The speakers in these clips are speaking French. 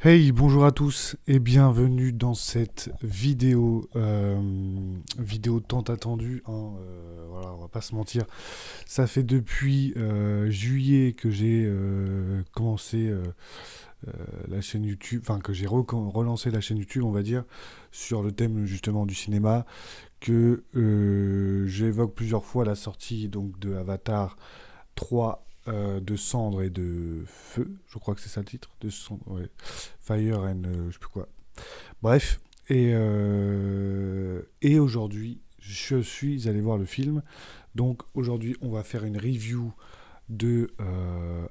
Hey, bonjour à tous et bienvenue dans cette vidéo tant attendue, hein, voilà, on va pas se mentir. Ça fait depuis juillet que j'ai commencé la chaîne YouTube, enfin que j'ai relancé la chaîne YouTube, on va dire, sur le thème justement du cinéma, que j'évoque plusieurs fois la sortie donc de Avatar 3 de cendres et de feu, je crois que c'est ça le titre, ouais. Fire and je sais plus quoi. Bref, et aujourd'hui, je suis allé voir le film. Donc aujourd'hui, on va faire une review de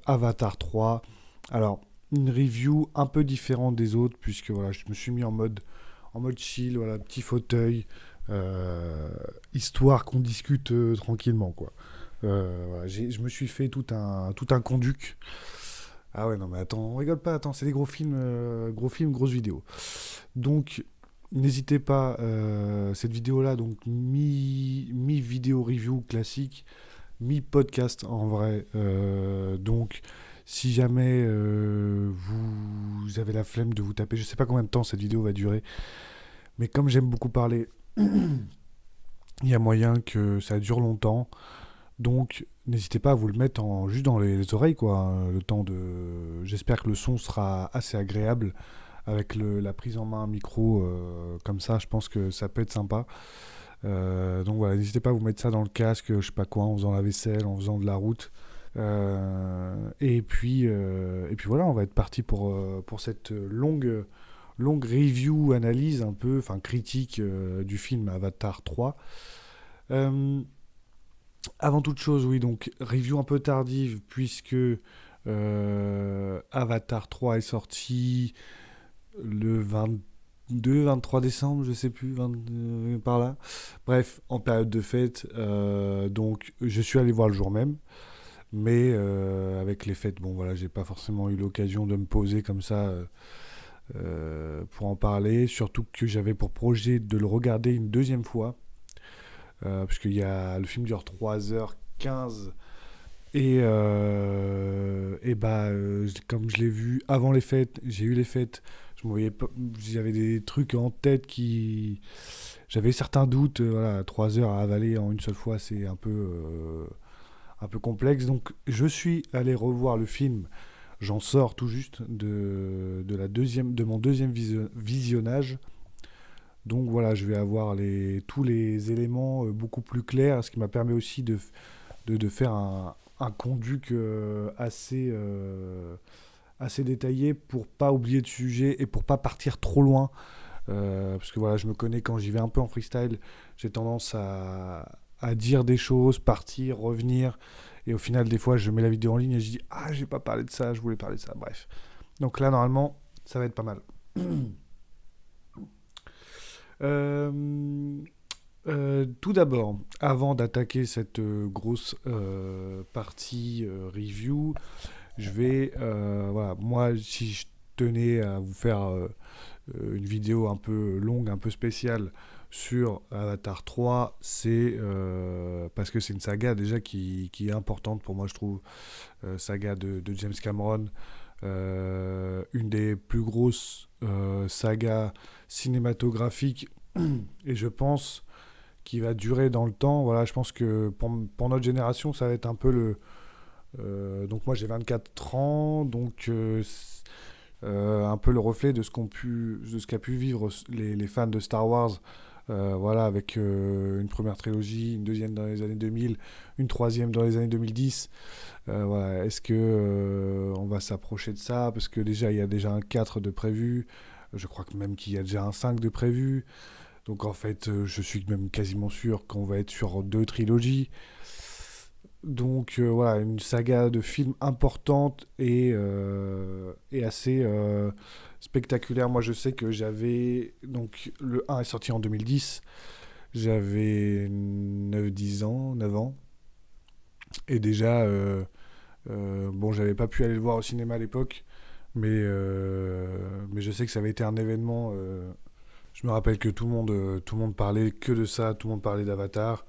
Avatar 3. Alors, une review un peu différente des autres, puisque voilà, je me suis mis en mode chill, voilà, petit fauteuil, euh, histoire qu'on discute tranquillement, quoi. Voilà, je me suis fait tout un conduc. Ah ouais, non, mais attends, on rigole pas, attends, c'est des gros films, grosses vidéos. Donc, n'hésitez pas, cette vidéo-là, donc mi-vidéo review classique, mi-podcast en vrai. Donc, si jamais vous avez la flemme de vous taper, je sais pas combien de temps cette vidéo va durer, mais comme j'aime beaucoup parler, il y a moyen que ça dure longtemps. Donc, n'hésitez pas à vous le mettre juste dans les oreilles, quoi. Le temps de. J'espère que le son sera assez agréable avec la prise en main micro comme ça. Je pense que ça peut être sympa. Donc voilà, n'hésitez pas à vous mettre ça dans le casque, je sais pas quoi, en faisant la vaisselle, en faisant de la route. Et puis voilà, on va être parti pour cette longue review, analyse un peu, enfin critique du film Avatar 3. Euh, Avant toute chose, oui, donc review un peu tardive puisque Avatar 3 est sorti le 23 décembre, je sais plus, par là. Bref, en période de fête, donc je suis allé voir le jour même, mais avec les fêtes, bon voilà, j'ai pas forcément eu l'occasion de me poser comme ça pour en parler, surtout que j'avais pour projet de le regarder une deuxième fois, parce que le film dure 3h15. Comme je l'ai vu avant les fêtes, j'ai eu les fêtes, je me voyais pas, j'avais des trucs en tête qui. J'avais certains doutes, voilà, 3 heures à avaler en une seule fois, c'est un peu complexe. Donc je suis allé revoir le film, j'en sors tout juste de mon deuxième visionnage. Donc voilà, je vais avoir tous les éléments beaucoup plus clairs, ce qui m'a permis aussi de faire un conduc assez détaillé pour pas oublier de sujet et pour pas partir trop loin. Parce que voilà, je me connais quand j'y vais un peu en freestyle, j'ai tendance à dire des choses, partir, revenir. Et au final, des fois, je mets la vidéo en ligne et je dis ah, j'ai pas parlé de ça, je voulais parler de ça. Bref. Donc là, normalement, ça va être pas mal. Euh, tout d'abord, avant d'attaquer cette grosse partie review, voilà, moi, si je tenais à vous faire une vidéo un peu longue, un peu spéciale sur Avatar 3, c'est parce que c'est une saga déjà qui est importante pour moi, je trouve. Saga de James Cameron, une des plus grosses sagas cinématographiques, et je pense qu'il va durer dans le temps. Voilà, je pense que pour notre génération, ça va être un peu le. Donc moi j'ai 24 ans, donc un peu le reflet de ce qu'a pu vivre les fans de Star Wars. Voilà, avec une première trilogie, une deuxième dans les années 2000, une troisième dans les années 2010. Voilà, est-ce que on va s'approcher de ça? Parce que déjà, il y a déjà un 4 de prévu. Je crois que même qu'il y a déjà un 5 de prévu. Donc en fait, je suis même quasiment sûr qu'on va être sur deux trilogies. Donc voilà, une saga de films importante et assez spectaculaire. Moi, je sais que j'avais. Donc, le 1 est sorti en 2010. J'avais 9 10 ans, 9 ans. Et déjà, bon, j'avais pas pu aller le voir au cinéma à l'époque. Mais je sais que ça avait été un événement. Je me rappelle que tout le monde parlait que de ça. Tout le monde parlait d'Avatar.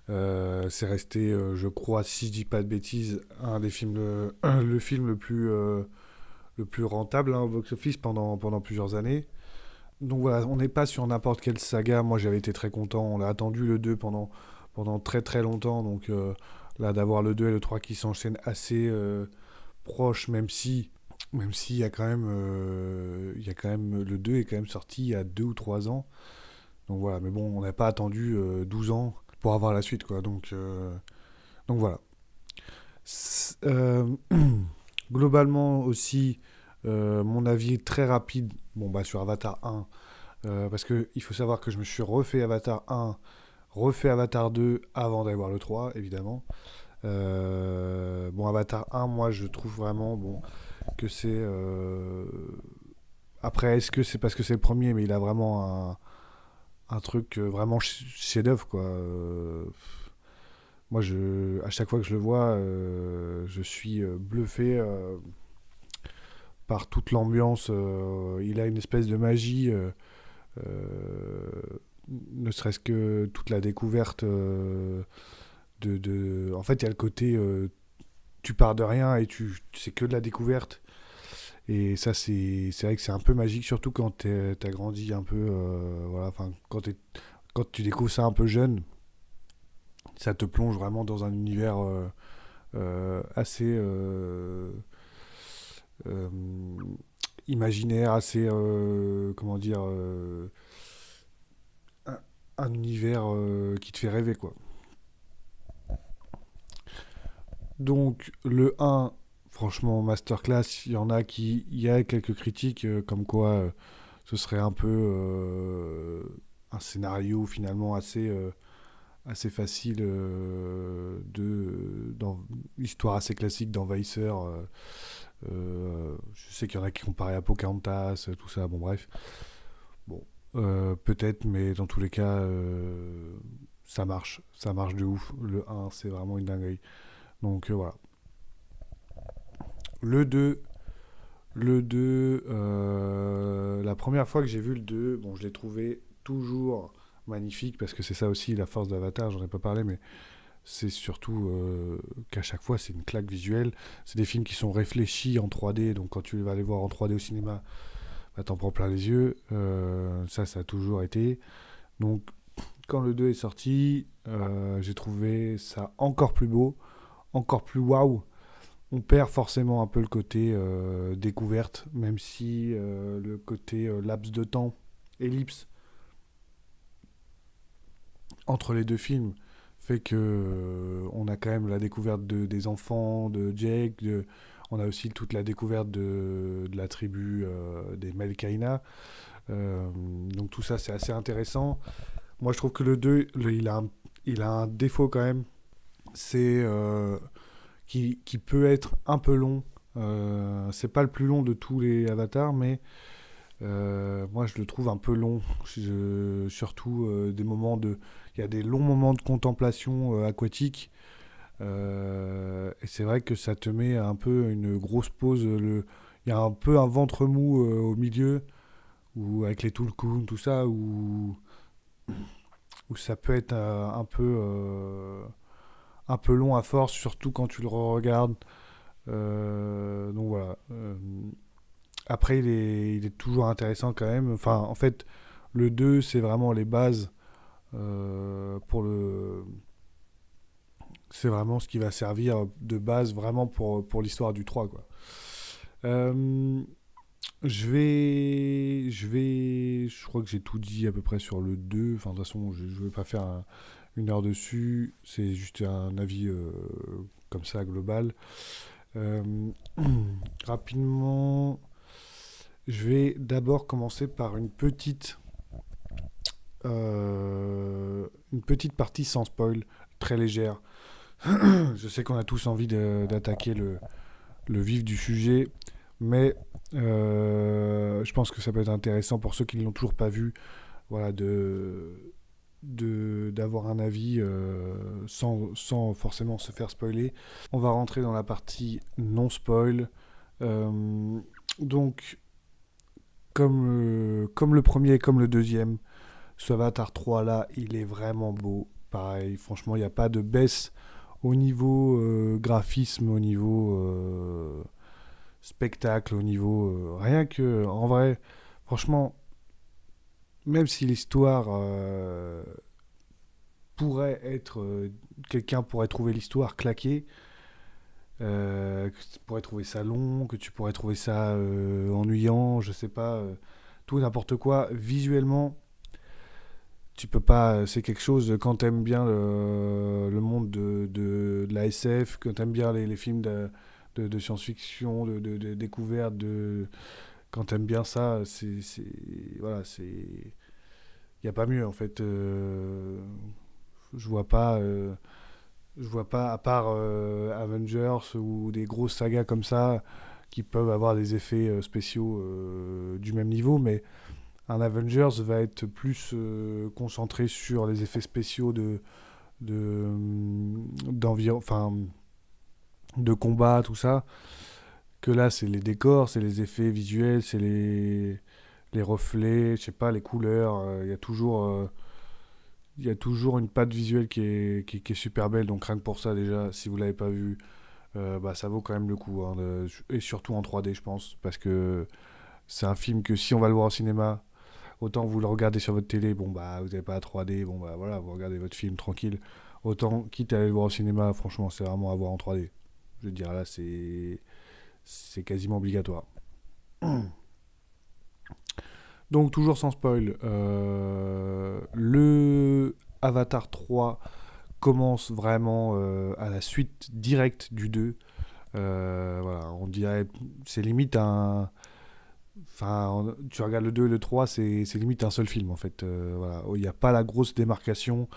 C'est resté, je crois, si je dis pas de bêtises, un des films, le film le plus rentable, hein, au box-office pendant plusieurs années. Donc voilà, on n'est pas sur n'importe quelle saga. Moi, j'avais été très content. On a attendu le 2 pendant très très longtemps. Donc là, d'avoir le 2 et le 3 qui s'enchaînent assez proches, même si il y a quand même, le 2 est quand même sorti il y a 2 ou 3 ans. Donc voilà, mais bon, on n'a pas attendu 12 ans pour avoir la suite, quoi. Donc voilà. C'est- euh, Globalement aussi, mon avis très rapide, bon bah sur Avatar 1, parce que il faut savoir que je me suis refait Avatar 1, refait Avatar 2 avant d'aller voir le 3, évidemment. Bon, Avatar 1, moi je trouve vraiment bon, que c'est. Après, est-ce que c'est parce que c'est le premier, mais il a vraiment un truc vraiment chef-d'œuvre, quoi. Moi, à chaque fois que je le vois, je suis bluffé par toute l'ambiance. Il a une espèce de magie, euh, ne serait-ce que toute la découverte En fait, il y a le côté, tu pars de rien et c'est que de la découverte. Et ça, c'est vrai que c'est un peu magique, surtout quand t'as grandi un peu, voilà, enfin, quand tu découvres ça un peu jeune, ça te plonge vraiment dans un univers assez euh, imaginaire, assez, comment dire, un, un univers qui te fait rêver, quoi. Donc, le un, franchement, masterclass, il y a quelques critiques comme quoi ce serait un peu un scénario finalement assez facile histoire assez classique d'envahisseur. Je sais qu'il y en a qui comparaient à Pocahontas, tout ça, bon bref. Bon, peut-être, mais dans tous les cas, ça marche de ouf. Le un, c'est vraiment une dinguerie. Donc voilà. Le 2, la première fois que j'ai vu le 2, bon, je l'ai trouvé toujours magnifique parce que c'est ça aussi la force d'Avatar, j'en ai pas parlé, mais c'est surtout qu'à chaque fois c'est une claque visuelle. C'est des films qui sont réfléchis en 3D, donc quand tu vas les voir en 3D au cinéma, bah, t'en prends plein les yeux. Ça a toujours été. Donc quand le 2 est sorti, j'ai trouvé ça encore plus beau, encore plus waouh. On perd forcément un peu le côté découverte, même si le côté laps de temps, ellipse, entre les deux films, fait que on a quand même la découverte des enfants, de Jake, on a aussi toute la découverte de la tribu des Melkaina. Donc tout ça, c'est assez intéressant. Moi, je trouve que le 2, il a un défaut quand même, c'est qui peut être un peu long. C'est pas le plus long de tous les avatars, mais moi je le trouve un peu long. Surtout il y a des longs moments de contemplation aquatique. Et c'est vrai que ça te met un peu une grosse pause. Il y a un peu un ventre mou au milieu, ou avec les Tulkun, tout ça, où ça peut être un peu long à force, surtout quand tu le regardes. Donc voilà. Après, il est toujours intéressant quand même. Enfin, en fait, le 2 c'est vraiment les bases pour le. C'est vraiment ce qui va servir de base vraiment pour l'histoire du 3 quoi. Euh, je crois que j'ai tout dit à peu près sur le 2. Enfin, de toute façon, je ne vais pas faire une heure dessus. C'est juste un avis comme ça, global. Euh, Rapidement, je vais d'abord commencer par une petite partie sans spoil, très légère. Je sais qu'on a tous envie d'attaquer le vif du sujet, mais je pense que ça peut être intéressant pour ceux qui ne l'ont toujours pas vu, voilà, d'avoir un avis sans forcément se faire spoiler. On va rentrer dans la partie non spoil. Euh, donc, comme le premier et comme le deuxième, ce Avatar 3 là, il est vraiment beau. Pareil, franchement, il n'y a pas de baisse au niveau graphisme, au niveau. spectacle, au niveau... rien que, en vrai, franchement, même si l'histoire pourrait être... quelqu'un pourrait trouver l'histoire claquée, que tu pourrais trouver ça long, que tu pourrais trouver ça ennuyant, je sais pas, tout et n'importe quoi, visuellement, tu peux pas. C'est quelque chose, quand t'aimes bien le monde de la SF, quand t'aimes bien les films de science-fiction, de découverte, quand t'aimes bien ça, voilà, c'est. Il n'y a pas mieux en fait. Je vois pas. Je vois pas, à part Avengers ou des grosses sagas comme ça, qui peuvent avoir des effets spéciaux du même niveau, mais un Avengers va être plus concentré sur les effets spéciaux enfin, de combat, tout ça, que là, c'est les décors, c'est les effets visuels, c'est les reflets, je sais pas, les couleurs. Il y a toujours une patte visuelle qui est super belle, donc rien que pour ça, déjà, si vous l'avez pas vu, bah, ça vaut quand même le coup, hein, et surtout en 3D, je pense, parce que c'est un film que si on va le voir au cinéma, autant vous le regardez sur votre télé, bon bah vous n'avez pas la 3D, bon bah voilà, vous regardez votre film tranquille. Autant, quitte à aller le voir au cinéma, franchement, c'est vraiment à voir en 3D. Je veux dire, là, c'est quasiment obligatoire. Donc, toujours sans spoil, le Avatar 3 commence vraiment à la suite directe du 2. Voilà, on dirait, c'est limite un. Enfin, tu regardes le 2 et le 3, c'est limite un seul film en fait. Voilà. Il n'y a pas la grosse démarcation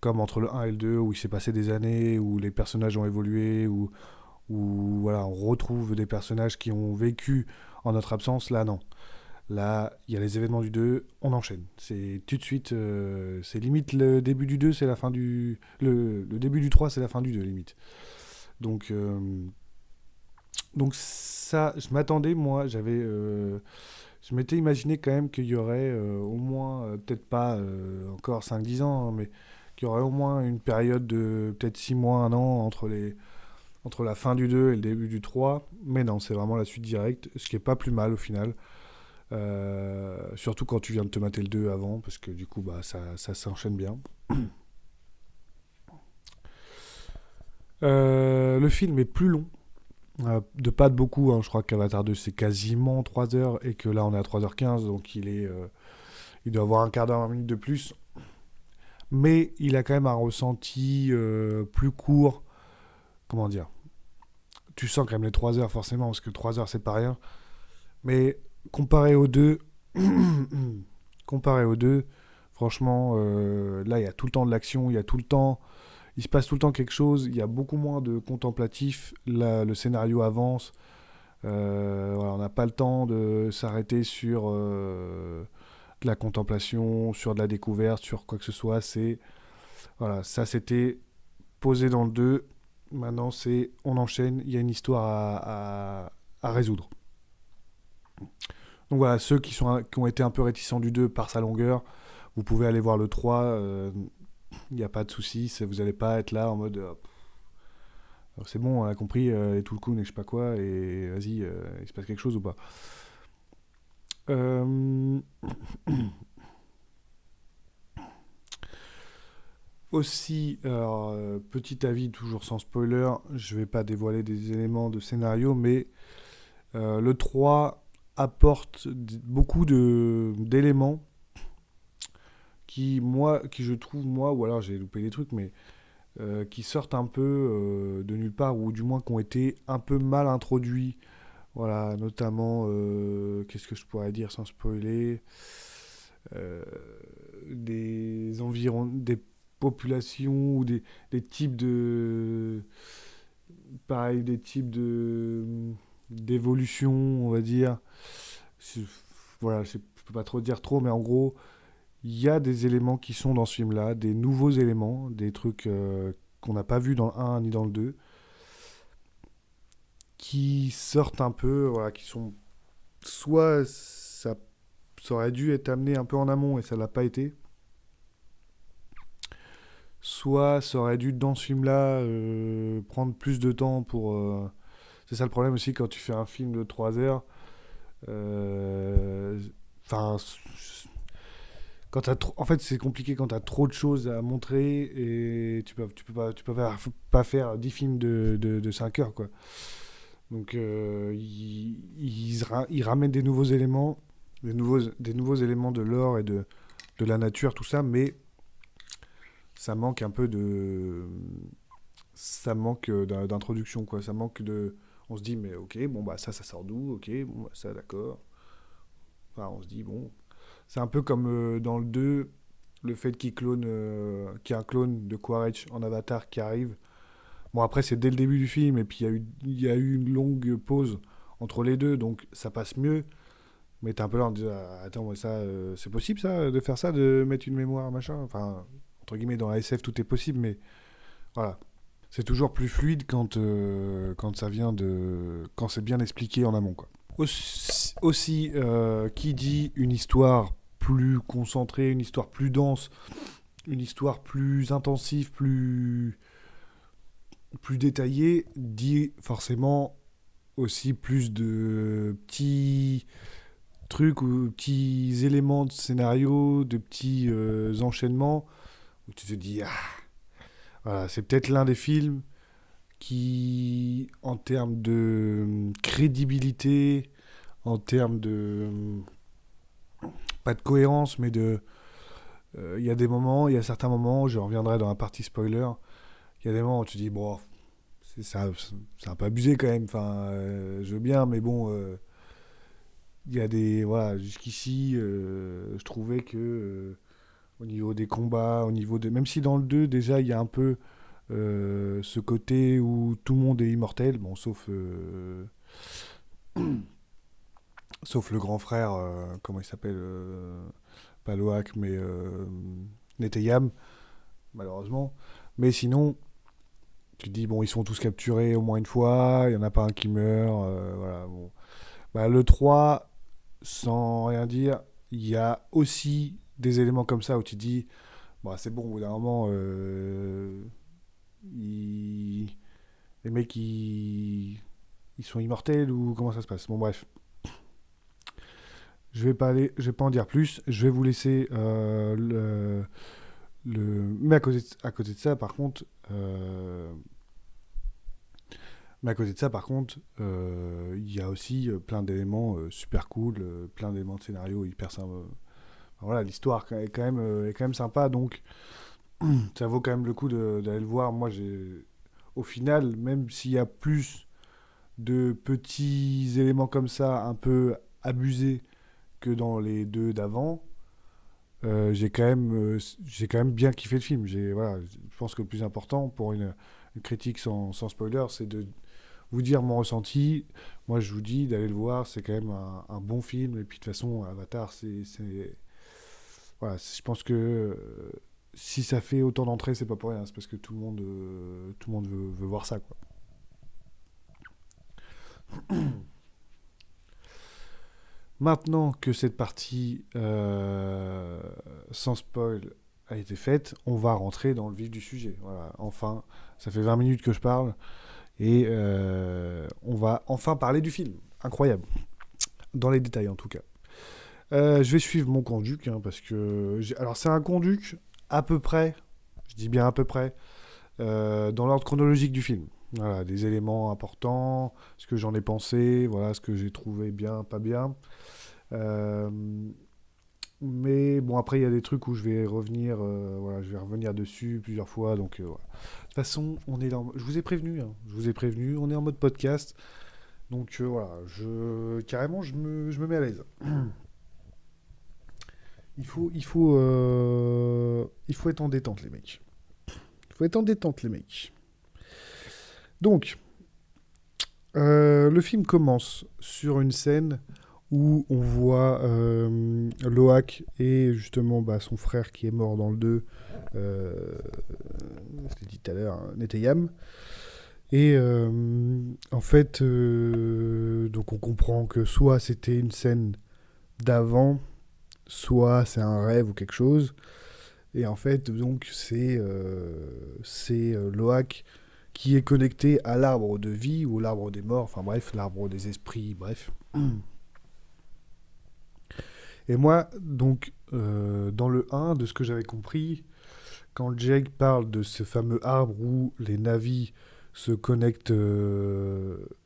comme entre le 1 et le 2 où il s'est passé des années, où les personnages ont évolué, où voilà, on retrouve des personnages qui ont vécu en notre absence. Là, non. Là, il y a les événements du 2, on enchaîne. C'est tout de suite, c'est limite le début du 2, c'est la fin du. Le début du 3, c'est la fin du 2, limite. Donc, donc ça, je m'attendais, moi, je m'étais imaginé quand même qu'il y aurait au moins, peut-être pas encore 5 10 ans, hein, mais qu'il y aurait au moins une période de peut-être 6 mois, 1 an entre la fin du 2 et le début du 3. Mais non, c'est vraiment la suite directe, ce qui est pas plus mal au final. Surtout quand tu viens de te mater le 2 avant, parce que du coup, bah, ça s'enchaîne bien. Le film est plus long, de pas de beaucoup, hein. Je crois qu'Avatar 2 c'est quasiment 3 heures et que là on est à 3h15, donc il doit avoir un quart d'heure, 20 minutes de plus. Mais il a quand même un ressenti plus court. Comment dire? Tu sens quand même les 3 heures forcément, parce que 3 heures c'est pas rien. Mais comparé aux deux, comparé aux deux, franchement, là il y a tout le temps de l'action, il y a tout le temps, il se passe tout le temps quelque chose, il y a beaucoup moins de contemplatif, là, le scénario avance. Voilà, on n'a pas le temps de s'arrêter sur de la contemplation, sur de la découverte, sur quoi que ce soit. Voilà, ça c'était posé dans le 2. Maintenant, on enchaîne, il y a une histoire à résoudre. Donc voilà, ceux qui ont été un peu réticents du 2 par sa longueur, vous pouvez aller voir le 3. Il n'y a pas de souci, vous n'allez pas être là en mode c'est bon, on a compris, et tout le coup, et je sais pas quoi, et vas-y, il se passe quelque chose ou pas. Euh, Aussi, alors, petit avis, toujours sans spoiler, je vais pas dévoiler des éléments de scénario, mais le 3 apporte beaucoup d'éléments qui je trouve, moi, ou alors j'ai loupé des trucs, mais qui sortent un peu de nulle part, ou du moins qui ont été un peu mal introduits. Voilà, notamment, qu'est-ce que je pourrais dire sans spoiler, euh, des populations ou des types de, pareil, des types d'évolution, on va dire. Je- voilà, je peux pas trop dire trop, mais en gros, il y a des éléments qui sont dans ce film-là, des nouveaux éléments, des trucs qu'on n'a pas vus dans le 1 ni dans le 2, qui sortent un peu, voilà, qui sont soit ça aurait dû être amené un peu en amont et ça l'a pas été, soit ça aurait dû dans ce film-là prendre plus de temps pour C'est ça le problème aussi quand tu fais un film de 3 heures. euh, Enfin, en fait, c'est compliqué quand tu as trop de choses à montrer et tu peux pas faire 10 films de 5 heures, quoi. Donc, ils ramènent des nouveaux éléments, des nouveaux éléments de l'or et de la nature, tout ça, mais ça manque un peu de. Ça manque d'introduction, quoi. Ça manque de. On se dit, mais ok, bon, bah ça sort d'où? Ok, bon, bah, ça, d'accord. Enfin, on se dit, bon. C'est un peu comme dans le 2, le fait qu'il y a un clone de Quaritch en Avatar qui arrive. Bon, après, c'est dès le début du film, et puis il y a eu une longue pause entre les deux, donc ça passe mieux. Mais t'es un peu là en disant, ah, attends, moi, ça, c'est possible, ça, de faire ça, de mettre une mémoire, machin. Enfin, entre guillemets, dans la SF, tout est possible, mais voilà. C'est toujours plus fluide quand ça vient de. Quand c'est bien expliqué en amont, quoi. Aussi, qui dit une histoire plus concentrée, une histoire plus dense, une histoire plus intensive, plus détaillée, dit forcément aussi plus de petits trucs ou petits éléments de scénario, de petits enchaînements où tu te dis, ah, voilà, c'est peut-être l'un des films qui, en termes de crédibilité, en termes de, pas de cohérence, mais il y a des moments, il y a certains moments, je reviendrai dans la partie spoiler, il y a des moments où tu dis, bon, c'est un peu abusé quand même, enfin, je veux bien, mais bon, il y a des, voilà, jusqu'ici, je trouvais que, au niveau des combats, au niveau de, même si dans le 2 déjà, il y a un peu ce côté où tout le monde est immortel, bon, sauf le grand frère, comment il s'appelle, pas Loak, mais Neteyam, malheureusement. Mais sinon, tu te dis, bon, ils sont tous capturés au moins une fois, il n'y en a pas un qui meurt, voilà, bon. Bah, le 3, sans rien dire, il y a aussi des éléments comme ça où tu te dis, bah, c'est bon, au bout d'un moment, ils- les mecs, ils sont immortels ou comment ça se passe? Bon, bref. Je vais pas en dire plus. Je vais vous laisser mais à côté de ça, par contre, il y a aussi plein d'éléments super cool, plein d'éléments de scénario hyper sympa. Voilà, l'histoire est quand même sympa, donc ça vaut quand même le coup d'aller le voir. Moi, au final, même s'il y a plus de petits éléments comme ça, un peu abusés que dans les deux d'avant, j'ai quand même bien kiffé le film. Voilà, je pense que le plus important pour une critique sans spoiler, c'est de vous dire mon ressenti. Moi, je vous dis d'aller le voir, c'est quand même un bon film. Et puis de toute façon, Avatar, voilà, je pense que si ça fait autant d'entrées, c'est pas pour rien. C'est parce que tout le monde veut voir ça, quoi. Maintenant que cette partie sans spoil a été faite, on va rentrer dans le vif du sujet. Voilà, enfin, ça fait 20 minutes que je parle et on va enfin parler du film. Incroyable, dans les détails en tout cas. Je vais suivre mon conduc hein, parce que alors c'est un conduc à peu près, je dis bien à peu près, dans l'ordre chronologique du film. Voilà, des éléments importants, ce que j'en ai pensé, voilà, ce que j'ai trouvé bien, pas bien. Euh, mais bon, après, il y a des trucs où je vais revenir, voilà, je vais revenir dessus plusieurs fois. Donc, voilà. De toute façon, je vous ai prévenu, hein, je vous ai prévenu, on est en mode podcast. Donc, voilà, carrément, je me mets à l'aise. Il faut être en détente, les mecs. Il faut être en détente, les mecs. Donc, le film commence sur une scène où on voit Loak et justement bah, son frère qui est mort dans le 2, je l'ai dit tout à l'heure, hein, Neteyam. Et en fait, donc on comprend que soit c'était une scène d'avant, soit c'est un rêve ou quelque chose. Et en fait, donc c'est Loak qui est connecté à l'arbre de vie ou l'arbre des morts, enfin bref, l'arbre des esprits, bref. Et moi, donc, dans le 1, de ce que j'avais compris, quand Jake parle de ce fameux arbre où les navis se connectent,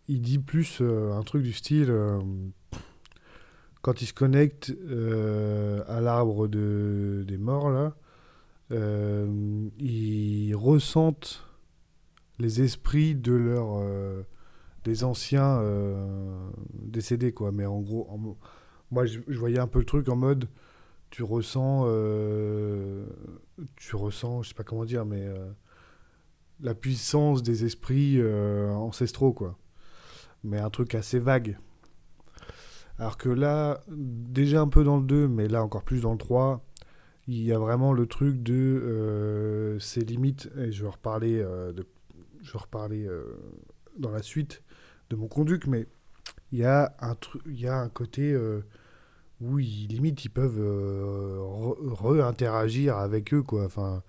il dit plus un truc du style, quand ils se connectent à l'arbre des morts, là, ils ressentent les esprits des anciens décédés, quoi. Mais en gros, moi, je voyais un peu le truc en mode, tu ressens, je sais pas comment dire, mais la puissance des esprits ancestraux, quoi. Mais un truc assez vague. Alors que là, déjà un peu dans le 2, mais là encore plus dans le 3, il y a vraiment le truc de ses limites, et je vais reparler dans la suite de mon conduct, mais il y a un côté où limite ils peuvent re-interagir avec eux, quoi. Enfin,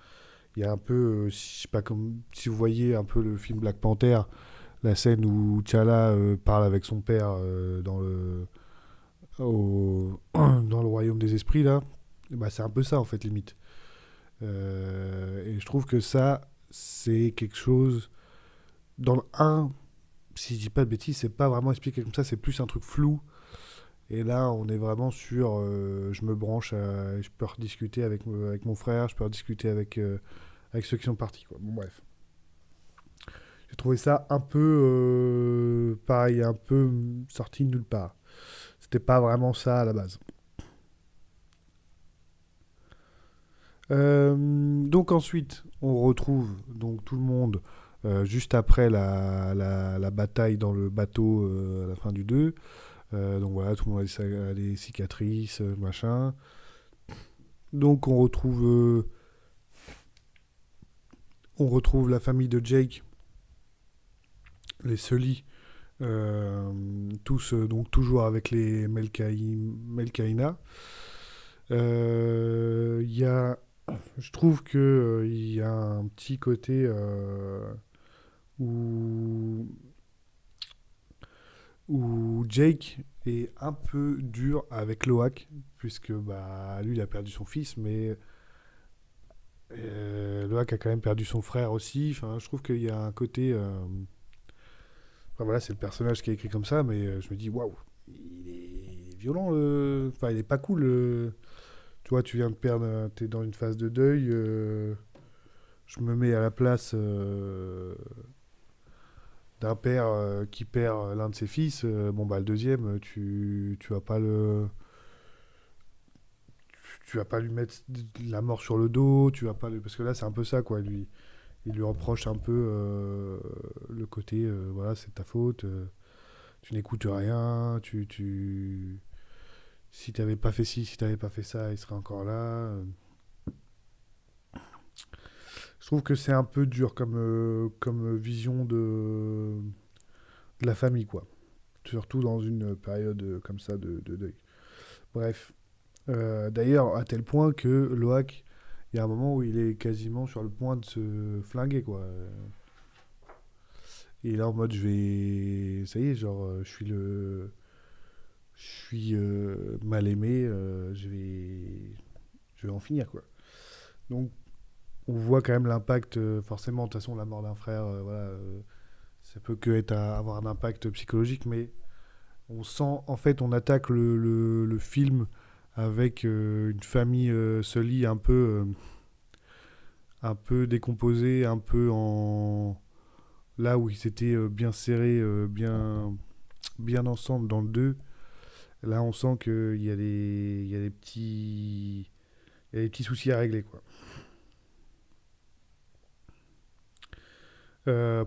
il y a un peu, je sais pas, comme si vous voyez un peu le film Black Panther, la scène où T'Challa parle avec son père dans le royaume des esprits, là. Bah, c'est un peu ça, en fait, limite. Et je trouve que ça, c'est quelque chose. Dans le 1, si je dis pas de bêtises, c'est pas vraiment expliqué comme ça, c'est plus un truc flou. Et là, on est vraiment sur. Je me branche, je peux rediscuter avec mon frère, je peux rediscuter avec ceux qui sont partis, quoi. Bon, bref. J'ai trouvé ça un peu. Pareil, un peu sorti de nulle part. C'était pas vraiment ça à la base. Donc ensuite, on retrouve donc tout le monde juste après la bataille dans le bateau à la fin du 2. Donc voilà, tout le monde a des cicatrices, machin. Donc on retrouve la famille de Jake, les Sully, tous donc toujours avec les Melkaina. Il y a, je trouve que il y a un petit côté où Jake est un peu dur avec Loak, puisque bah, lui il a perdu son fils, mais Loak a quand même perdu son frère aussi. Enfin, je trouve qu'il y a un côté. Enfin voilà, c'est le personnage qui est écrit comme ça, mais je me dis waouh, il est violent. Enfin, il est pas cool. Tu vois, tu viens de perdre, t'es dans une phase de deuil. Je me mets à la place d'un père qui perd l'un de ses fils. Bon bah le deuxième, tu vas pas tu vas pas lui mettre la mort sur le dos. Tu vas pas parce que là c'est un peu ça quoi. Il lui reproche un peu le côté voilà c'est ta faute. Tu n'écoutes rien. Si t'avais pas fait ci, si t'avais pas fait ça, il serait encore là. Je trouve que c'est un peu dur comme vision de la famille, quoi. Surtout dans une période comme ça de deuil. Bref. D'ailleurs, à tel point que Loak, il y a un moment où il est quasiment sur le point de se flinguer, quoi. Et là, en mode, je vais. Ça y est, genre, Je suis mal aimé, je vais en finir, quoi. Donc, on voit quand même l'impact, forcément, de toute façon, la mort d'un frère, voilà, ça peut que avoir un impact psychologique, mais on sent, en fait, on attaque le film avec une famille Sully un peu décomposée, un peu en... Là où ils étaient bien serrés, bien ensemble dans le 2, là on sent il y a des petits soucis à régler, quoi.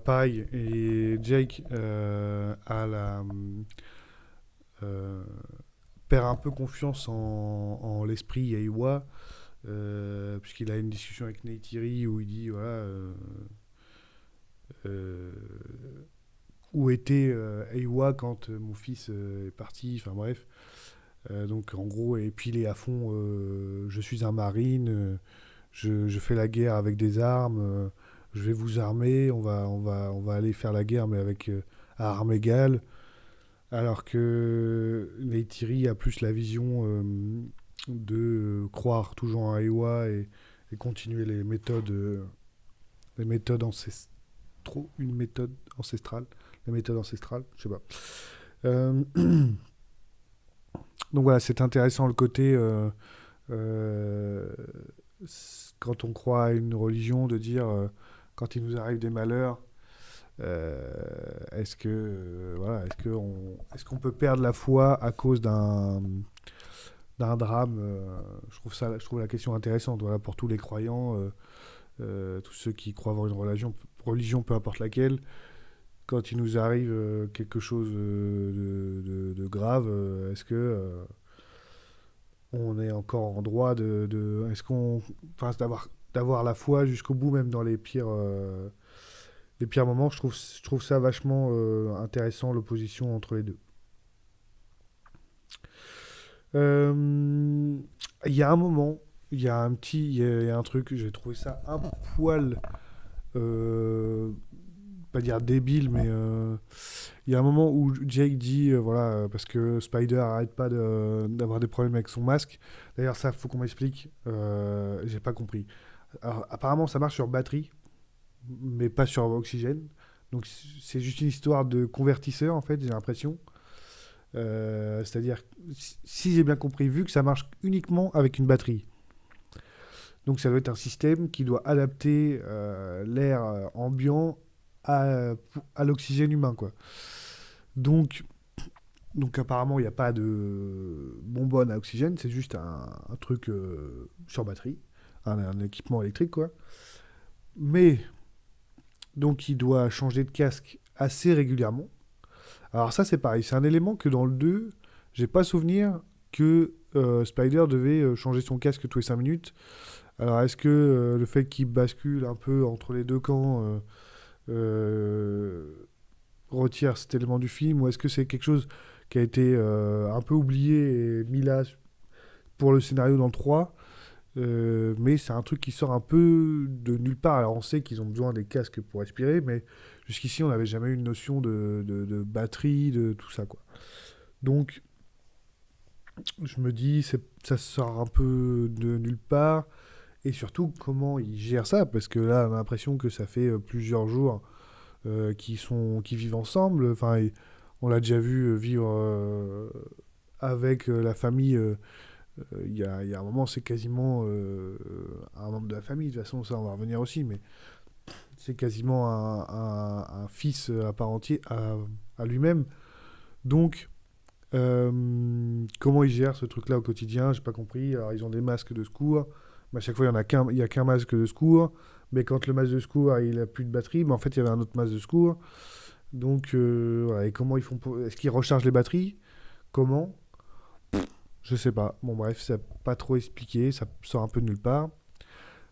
Pareil, et Jake euh, perd un peu confiance en l'esprit Aiwa, puisqu'il a une discussion avec Neytiri où il dit voilà, euh, où était Aiwa quand mon fils est parti, enfin bref. Donc en gros, et puis il est à fond, je suis un marine, je fais la guerre avec des armes, je vais vous armer, on va aller faire la guerre, mais avec à armes égales. Alors que Neytiri a plus la vision de croire toujours en Aiwa et continuer les méthodes ancestrales. Une méthode ancestrale. Les méthodes ancestrales, je sais pas. Euh, donc voilà, c'est intéressant le côté, euh, quand on croit à une religion, de dire, quand il nous arrive des malheurs, est-ce que voilà, est-ce qu'on peut perdre la foi à cause d'un drame. Je trouve la question intéressante. Voilà, pour tous les croyants, tous ceux qui croient avoir une religion, peu importe laquelle, quand il nous arrive quelque chose de grave, est-ce que on est encore en droit est-ce qu'on, enfin, d'avoir la foi jusqu'au bout, même dans les pires moments. Je trouve ça vachement intéressant, l'opposition entre les deux. Euh, Il y a un moment, il y a un truc, j'ai trouvé ça un poil, euh, pas dire débile, mais il y a un moment où Jake dit, voilà, parce que Spider arrête pas d'avoir des problèmes avec son masque. D'ailleurs, ça, faut qu'on m'explique. J'ai pas compris. Alors, apparemment, ça marche sur batterie, mais pas sur oxygène. Donc, c'est juste une histoire de convertisseur, en fait, j'ai l'impression. C'est-à-dire, si j'ai bien compris, vu que ça marche uniquement avec une batterie, donc ça doit être un système qui doit adapter l'air ambiant à l'oxygène humain, quoi. Donc, donc apparemment, il n'y a pas de bonbonne à oxygène, c'est juste un truc sur batterie, un équipement électrique, quoi. Mais, donc il doit changer de casque assez régulièrement. Alors ça, c'est pareil, c'est un élément que dans le 2, j'ai pas souvenir que Spider devait changer son casque tous les 5 minutes. Alors est-ce que le fait qu'il bascule un peu entre les deux camps euh, retire cet élément du film, ou est-ce que c'est quelque chose qui a été un peu oublié et mis là pour le scénario dans le 3, mais c'est un truc qui sort un peu de nulle part. Alors on sait qu'ils ont besoin des casques pour respirer, mais jusqu'ici on n'avait jamais eu une notion de batterie, de tout ça, quoi. Donc je me dis, ça sort un peu de nulle part. Et surtout, comment ils gèrent ça? Parce que là, on a l'impression que ça fait plusieurs jours qui vivent ensemble. Enfin, on l'a déjà vu vivre avec la famille. Il y a un moment, c'est quasiment un membre de la famille. De toute façon, ça, on va revenir aussi. Mais c'est quasiment un fils à part entier à lui-même. Donc, comment ils gèrent ce truc-là au quotidien? J'ai pas compris. Alors, ils ont des masques de secours. Mais à chaque fois, il y a qu'un masque de secours. Mais quand le masque de secours, il a plus de batterie, mais en fait, il y avait un autre masque de secours. Donc, voilà. Et comment ils font est-ce qu'ils rechargent les batteries? Comment? Je sais pas. Bon, bref, c'est pas trop expliqué. Ça sort un peu de nulle part.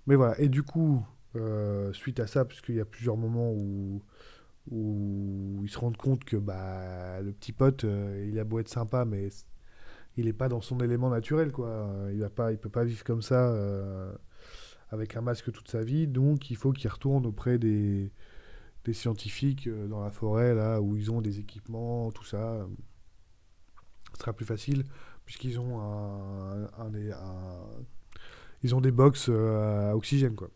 Mais voilà. Et du coup, suite à ça, puisqu'il y a plusieurs moments où ils se rendent compte que bah, le petit pote, il a beau être sympa, mais il est pas dans son élément naturel, quoi. Il peut pas vivre comme ça avec un masque toute sa vie, donc il faut qu'il retourne auprès des scientifiques dans la forêt, là, où ils ont des équipements, tout ça. Ce sera plus facile, puisqu'ils ont ils ont des box à oxygène, quoi.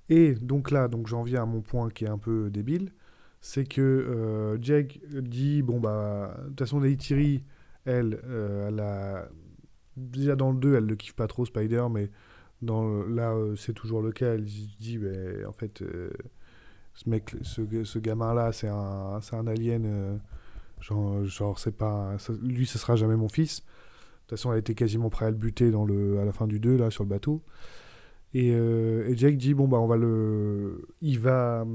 Et donc là, donc j'en viens à mon point qui est un peu débile, c'est que Jake dit, bon bah, de toute façon, Neytiri, elle a déjà dans le 2, elle ne kiffe pas trop Spider, mais là, c'est toujours le cas. Elle se dit, ben, en fait, ce gamin-là, c'est un alien. Genre, c'est pas, lui, ce sera jamais mon fils. De toute façon, elle était quasiment prête à le buter à la fin du 2, là, sur le bateau. Et Jake dit, bon, bah, il va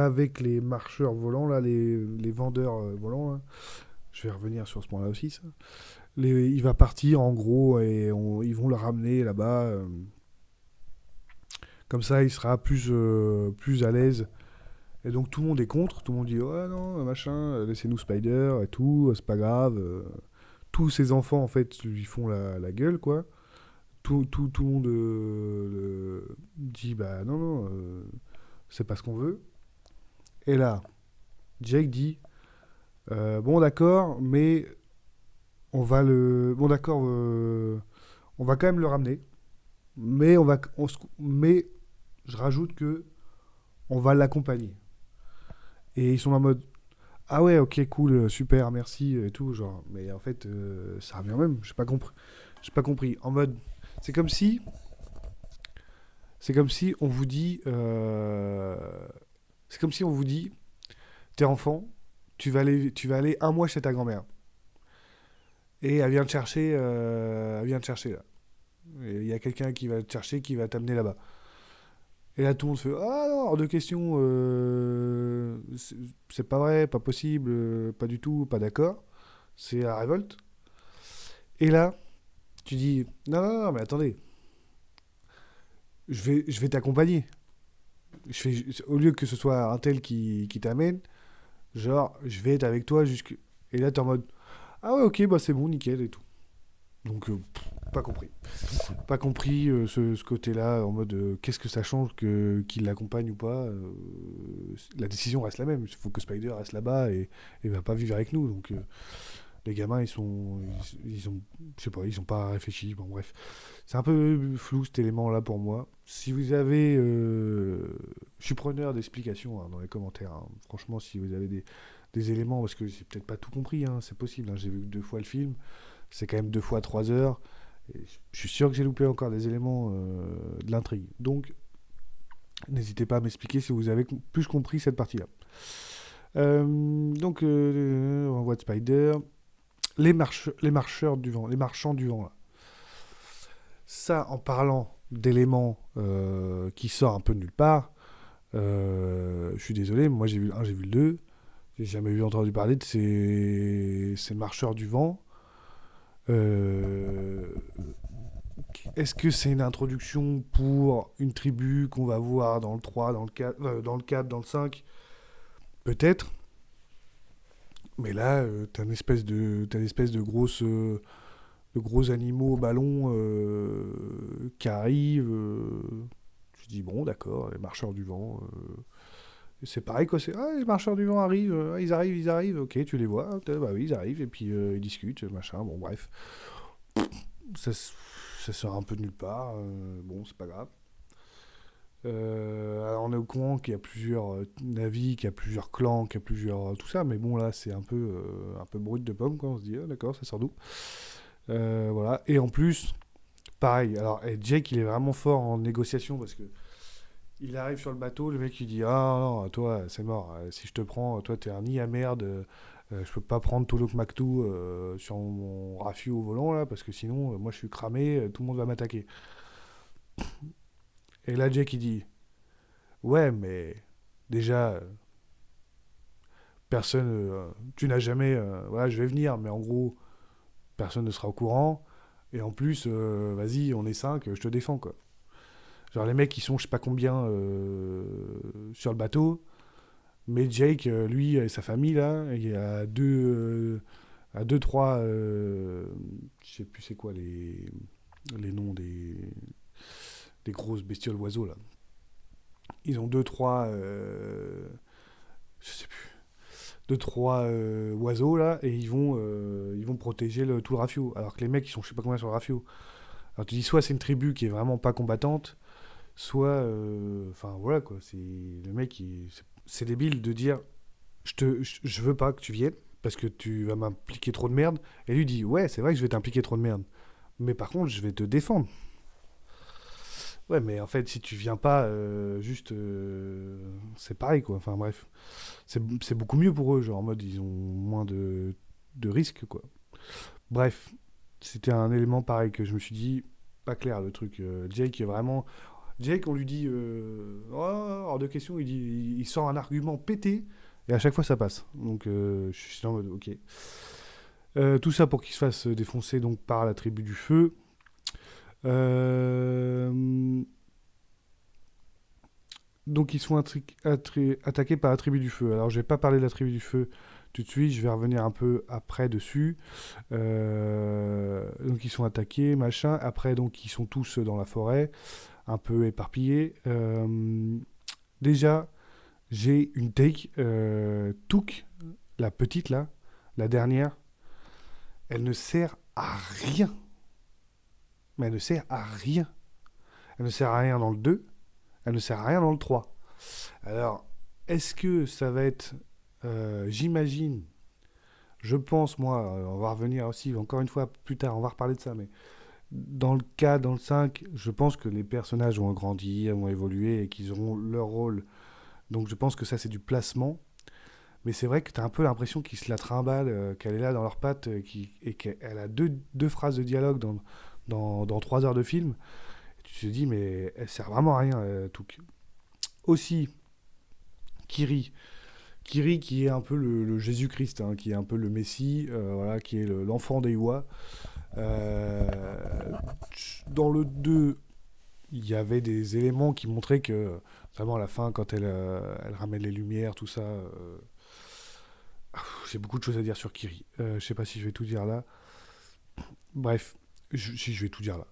avec les marcheurs volants, là, les vendeurs volants, là. Je vais revenir sur ce point-là aussi, ça. Il va partir en gros et ils vont le ramener là-bas. Comme ça, il sera plus à l'aise. Et donc tout le monde est contre. Tout le monde dit ouais non machin, laissez-nous Spider et tout, c'est pas grave. Tous ses enfants en fait lui font la gueule, quoi. tout le monde dit bah non, non, c'est pas ce qu'on veut. Et là, Jake dit bon, d'accord, mais on va le. Bon, d'accord, on va quand même le ramener, mais, mais je rajoute que on va l'accompagner. Et ils sont en mode ah ouais, ok, cool, super, merci et tout, genre. Mais en fait, ça revient même. J'ai pas compris. J'ai pas compris. En mode, c'est comme si, c'est comme si on vous dit, c'est comme si on vous dit, t'es enfant, tu vas aller un mois chez ta grand-mère et elle vient te chercher là. Et il y a quelqu'un qui va te chercher, qui va t'amener là-bas. Et là, tout le monde fait ah non, hors de question, c'est pas vrai, pas possible, pas du tout, pas d'accord. C'est la révolte. Et là, tu dis non, non, non, mais attendez, je vais t'accompagner. Au lieu que ce soit un tel qui t'amène, genre, je vais être avec toi jusque. Et là, t'es en mode ah ouais, ok, bah c'est bon, nickel et tout. Donc, pas compris. Pas compris ce côté-là, en mode qu'est-ce que ça change qu'il l'accompagne ou pas. La décision reste la même. Il faut que Spider reste là-bas et va pas vivre avec nous. Donc, les gamins, ils ont, je sais pas, ils ont pas réfléchi. Bon, bref. C'est un peu flou cet élément-là pour moi. Si vous avez. Je suis preneur d'explications dans les commentaires, hein. Franchement, si vous avez des éléments, parce que j'ai peut-être pas tout compris, hein, c'est possible, hein. J'ai vu 2 fois le film. C'est quand même 2 fois 3 heures. Et je suis sûr que j'ai loupé encore des éléments de l'intrigue. Donc, n'hésitez pas à m'expliquer si vous avez plus compris cette partie-là. Donc, on voit Spider. Les marcheurs du vent, les marchands du vent, là. Ça, en parlant d'éléments qui sortent un peu de nulle part, je suis désolé, moi j'ai vu le 1, j'ai vu le 2. J'ai jamais entendu parler de ces marcheurs du vent. Euh, Est-ce que c'est une introduction pour une tribu qu'on va voir dans le 3, dans le 4, dans le 4, dans le 5? Peut-être. Mais là, t'as une espèce de gros animaux ballons qui arrivent. Tu dis, bon, d'accord, les marcheurs du vent. C'est pareil, quoi. C'est, ah, les marcheurs du vent arrivent. Ils arrivent. Ok, tu les vois. Bah oui, ils arrivent. Et puis, ils discutent, machin. Bon, bref. Ça, ça sort un peu de nulle part. Bon, c'est pas grave. Alors on est au courant qu'il y a plusieurs navis, qu'il y a plusieurs clans, qu'il y a plusieurs tout ça, mais bon là c'est un peu brut de pomme quoi. On se dit ah, d'accord, ça sort d'où? Voilà. Et en plus, pareil. Alors et Jake il est vraiment fort en négociation parce que il arrive sur le bateau, le mec il dit ah non toi c'est mort. Si je te prends, toi t'es un nid à merde. Je peux pas prendre Tolok Maktou sur mon rafio au volant là parce que sinon moi je suis cramé, tout le monde va m'attaquer. Et là Jake il dit ouais mais déjà personne, tu n'as jamais, voilà, je vais venir, mais en gros, personne ne sera au courant. Et en plus, vas-y, on est 5, je te défends, quoi. Genre, les mecs, ils sont, je sais pas combien, sur le bateau. Mais Jake, lui, et sa famille, là, il y a deux, trois, je sais plus c'est quoi les noms des grosses bestioles oiseaux, là. Ils ont deux, trois, je sais plus, deux trois oiseaux là et ils vont protéger tout le rafio alors que les mecs ils sont je sais pas combien sur le rafio. Alors tu dis soit c'est une tribu qui est vraiment pas combattante, soit enfin voilà quoi, c'est le mec c'est débile de dire je veux pas que tu viennes parce que tu vas m'impliquer trop de merde, et lui dit ouais c'est vrai que je vais t'impliquer trop de merde mais par contre je vais te défendre. Ouais, mais en fait, si tu viens pas, juste, c'est pareil, quoi. Enfin, bref. C'est beaucoup mieux pour eux, genre, en mode, ils ont moins de risques, quoi. Bref, c'était un élément pareil que je me suis dit, pas clair, le truc. Jake, est vraiment... Jake, on lui dit, oh, hors de question, il sort un argument pété, et à chaque fois, ça passe. Donc, je suis en mode, ok. Tout ça pour qu'il se fasse défoncer, donc, par la tribu du feu. Euh, Donc ils sont attaqués par la tribu du feu. Alors je vais pas parler de la tribu du feu tout de suite. Je vais revenir un peu après dessus. Donc ils sont attaqués, machin. Après, donc ils sont tous dans la forêt, un peu éparpillés. Déjà, j'ai une take. Touk, la petite là, la dernière, elle ne sert à rien. Mais elle ne sert à rien. Elle ne sert à rien dans le 2. Elle ne sert à rien dans le 3. Alors, est-ce que ça va être... j'imagine, je pense, moi, on va revenir aussi, encore une fois, plus tard, on va reparler de ça, mais dans le 4, dans le 5, je pense que les personnages vont grandir, vont évoluer et qu'ils auront leur rôle. Donc je pense que ça, c'est du placement. Mais c'est vrai que tu as un peu l'impression qu'ils se la trimballent, qu'elle est là dans leurs pattes, et qu'elle a deux phrases de dialogue dans 3 heures de film. Et tu te dis, mais elle sert vraiment à rien, Touk. Aussi, Kiri. Kiri qui est un peu le Jésus-Christ, hein, qui est un peu le Messie, voilà, qui est l'enfant d'Ewa. Euh, dans le 2, il y avait des éléments qui montraient que, vraiment à la fin, quand elle ramène les lumières, tout ça, j'ai beaucoup de choses à dire sur Kiri. Je sais pas si je vais tout dire là. Bref, si je vais tout dire là.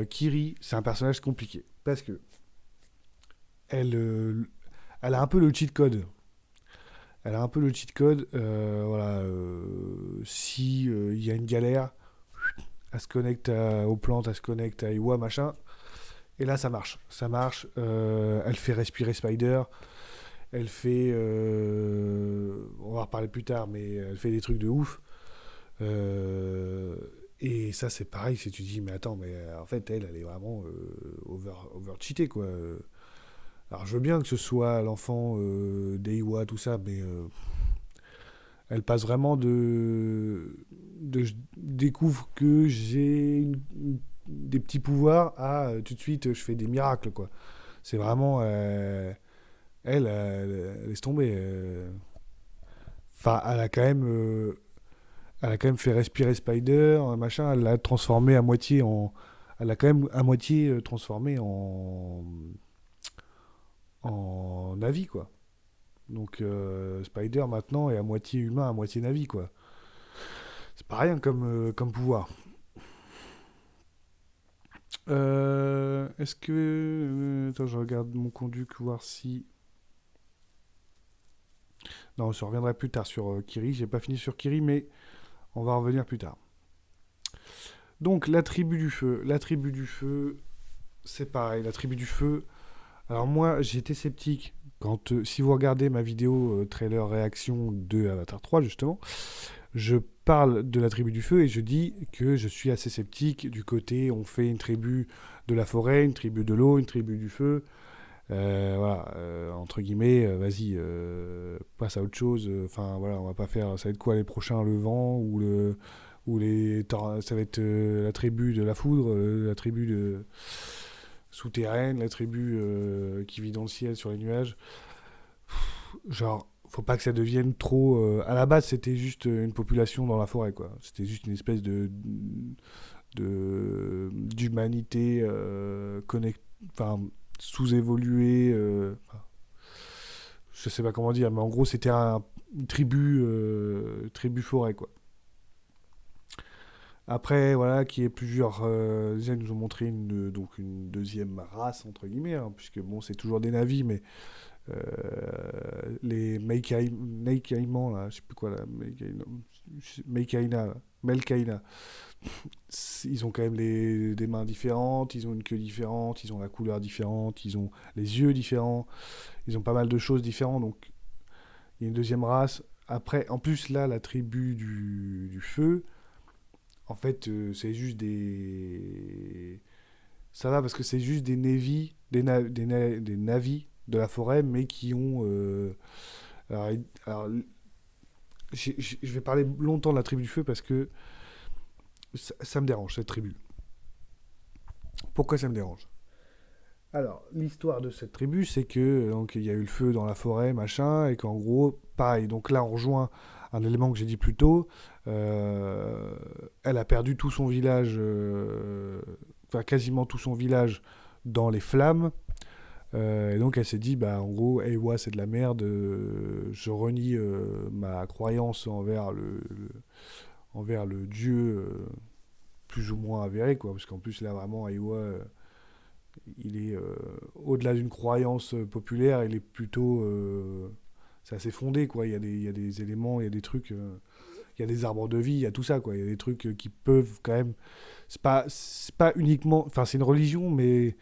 Kiri, c'est un personnage compliqué parce que elle, elle a un peu le cheat code. Elle a un peu le cheat code. Voilà, si il y a une galère, elle se connecte aux plantes, elle se connecte à Iwa, machin. Et là, ça marche. Ça marche. Elle fait respirer Spider. Elle fait. On va en reparler plus tard, mais elle fait des trucs de ouf. Euh, et ça, c'est pareil. Si tu dis, mais attends, mais en fait, elle est vraiment over cheatée, quoi. Alors, je veux bien que ce soit l'enfant d'Eiwa, tout ça, mais elle passe vraiment je découvre que j'ai des petits pouvoirs à tout de suite, je fais des miracles, quoi. C'est vraiment. Laisse tomber. Enfin, elle a quand même fait respirer Spider, machin. Elle l'a transformé à moitié en. Elle l'a quand même à moitié transformé en Navi, quoi. Donc Spider maintenant est à moitié humain, à moitié Navi, quoi. C'est pas rien comme pouvoir. Est-ce que. Attends, je regarde mon conduit, voir si. Non, je reviendrai plus tard sur Kiri. J'ai pas fini sur Kiri, mais on va revenir plus tard. Donc, la tribu du feu. La tribu du feu, c'est pareil. La tribu du feu. Alors, moi, j'étais sceptique quand. Si vous regardez ma vidéo trailer réaction de Avatar 3, justement, je parle de la tribu du feu et je dis que je suis assez sceptique du côté on fait une tribu de la forêt, une tribu de l'eau, une tribu du feu. Voilà, entre guillemets, vas-y, passe à autre chose. Enfin, voilà, on va pas faire. Ça va être quoi les prochains, le vent ça va être la tribu de la foudre, la tribu de souterraine, la tribu qui vit dans le ciel sur les nuages. Genre, faut pas que ça devienne trop. À la base, c'était juste une population dans la forêt, quoi. C'était juste une espèce d'humanité enfin, sous-évoluée. Je sais pas comment dire, mais en gros, c'était une tribu forêt, quoi. Après, voilà, qui est plusieurs. Déjà, ils nous ont montré donc une deuxième race, entre guillemets, hein, puisque bon, c'est toujours des navis, mais euh, les Meikaimans, là, je sais plus quoi, là, Meikaina, là, Melkaina, ils ont quand même des mains différentes, ils ont une queue différente, ils ont la couleur différente, ils ont les yeux différents, ils ont pas mal de choses différentes, donc il y a une deuxième race. Après, en plus, là, la tribu du feu, en fait, c'est juste des. Ça va parce que c'est juste des navis, des navis de la forêt, mais qui ont. Alors, alors, je vais parler longtemps de la tribu du feu parce que ça me dérange, cette tribu. Pourquoi ça me dérange? Alors, l'histoire de cette tribu, c'est que donc il y a eu le feu dans la forêt, machin, et qu'en gros, pareil. Donc là, on rejoint un élément que j'ai dit plus tôt. euh, Elle a perdu tout son village, enfin quasiment tout son village dans les flammes. Et donc elle s'est dit, bah, en gros, Ewa c'est de la merde, je renie ma croyance envers le dieu plus ou moins avéré, quoi. Parce qu'en plus, là, vraiment, Ewa, il est au-delà d'une croyance populaire, il est plutôt. C'est assez fondé, quoi. Il y a des éléments, il y a des trucs. Il y a des arbres de vie, il y a tout ça, quoi. Il y a des trucs qui peuvent quand même. C'est pas uniquement. Enfin, c'est une religion, mais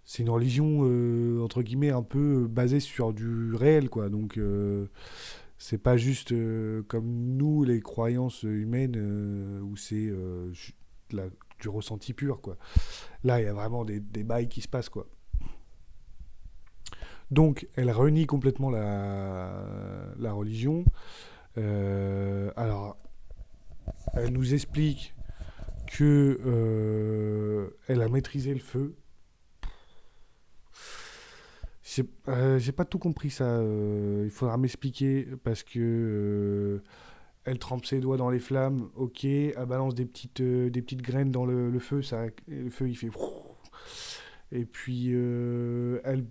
c'est une religion, entre guillemets, un peu basée sur du réel, quoi. Donc, c'est pas juste comme nous, les croyances humaines, où c'est la- du ressenti pur, quoi. Là, il y a vraiment des bails qui se passent, quoi. Donc, elle renie complètement la religion. Alors, elle nous explique que elle a maîtrisé le feu. J'ai pas tout compris ça. Il faudra m'expliquer parce que elle trempe ses doigts dans les flammes. Ok, elle balance des petites graines dans le feu. Le feu il fait. Et puis elle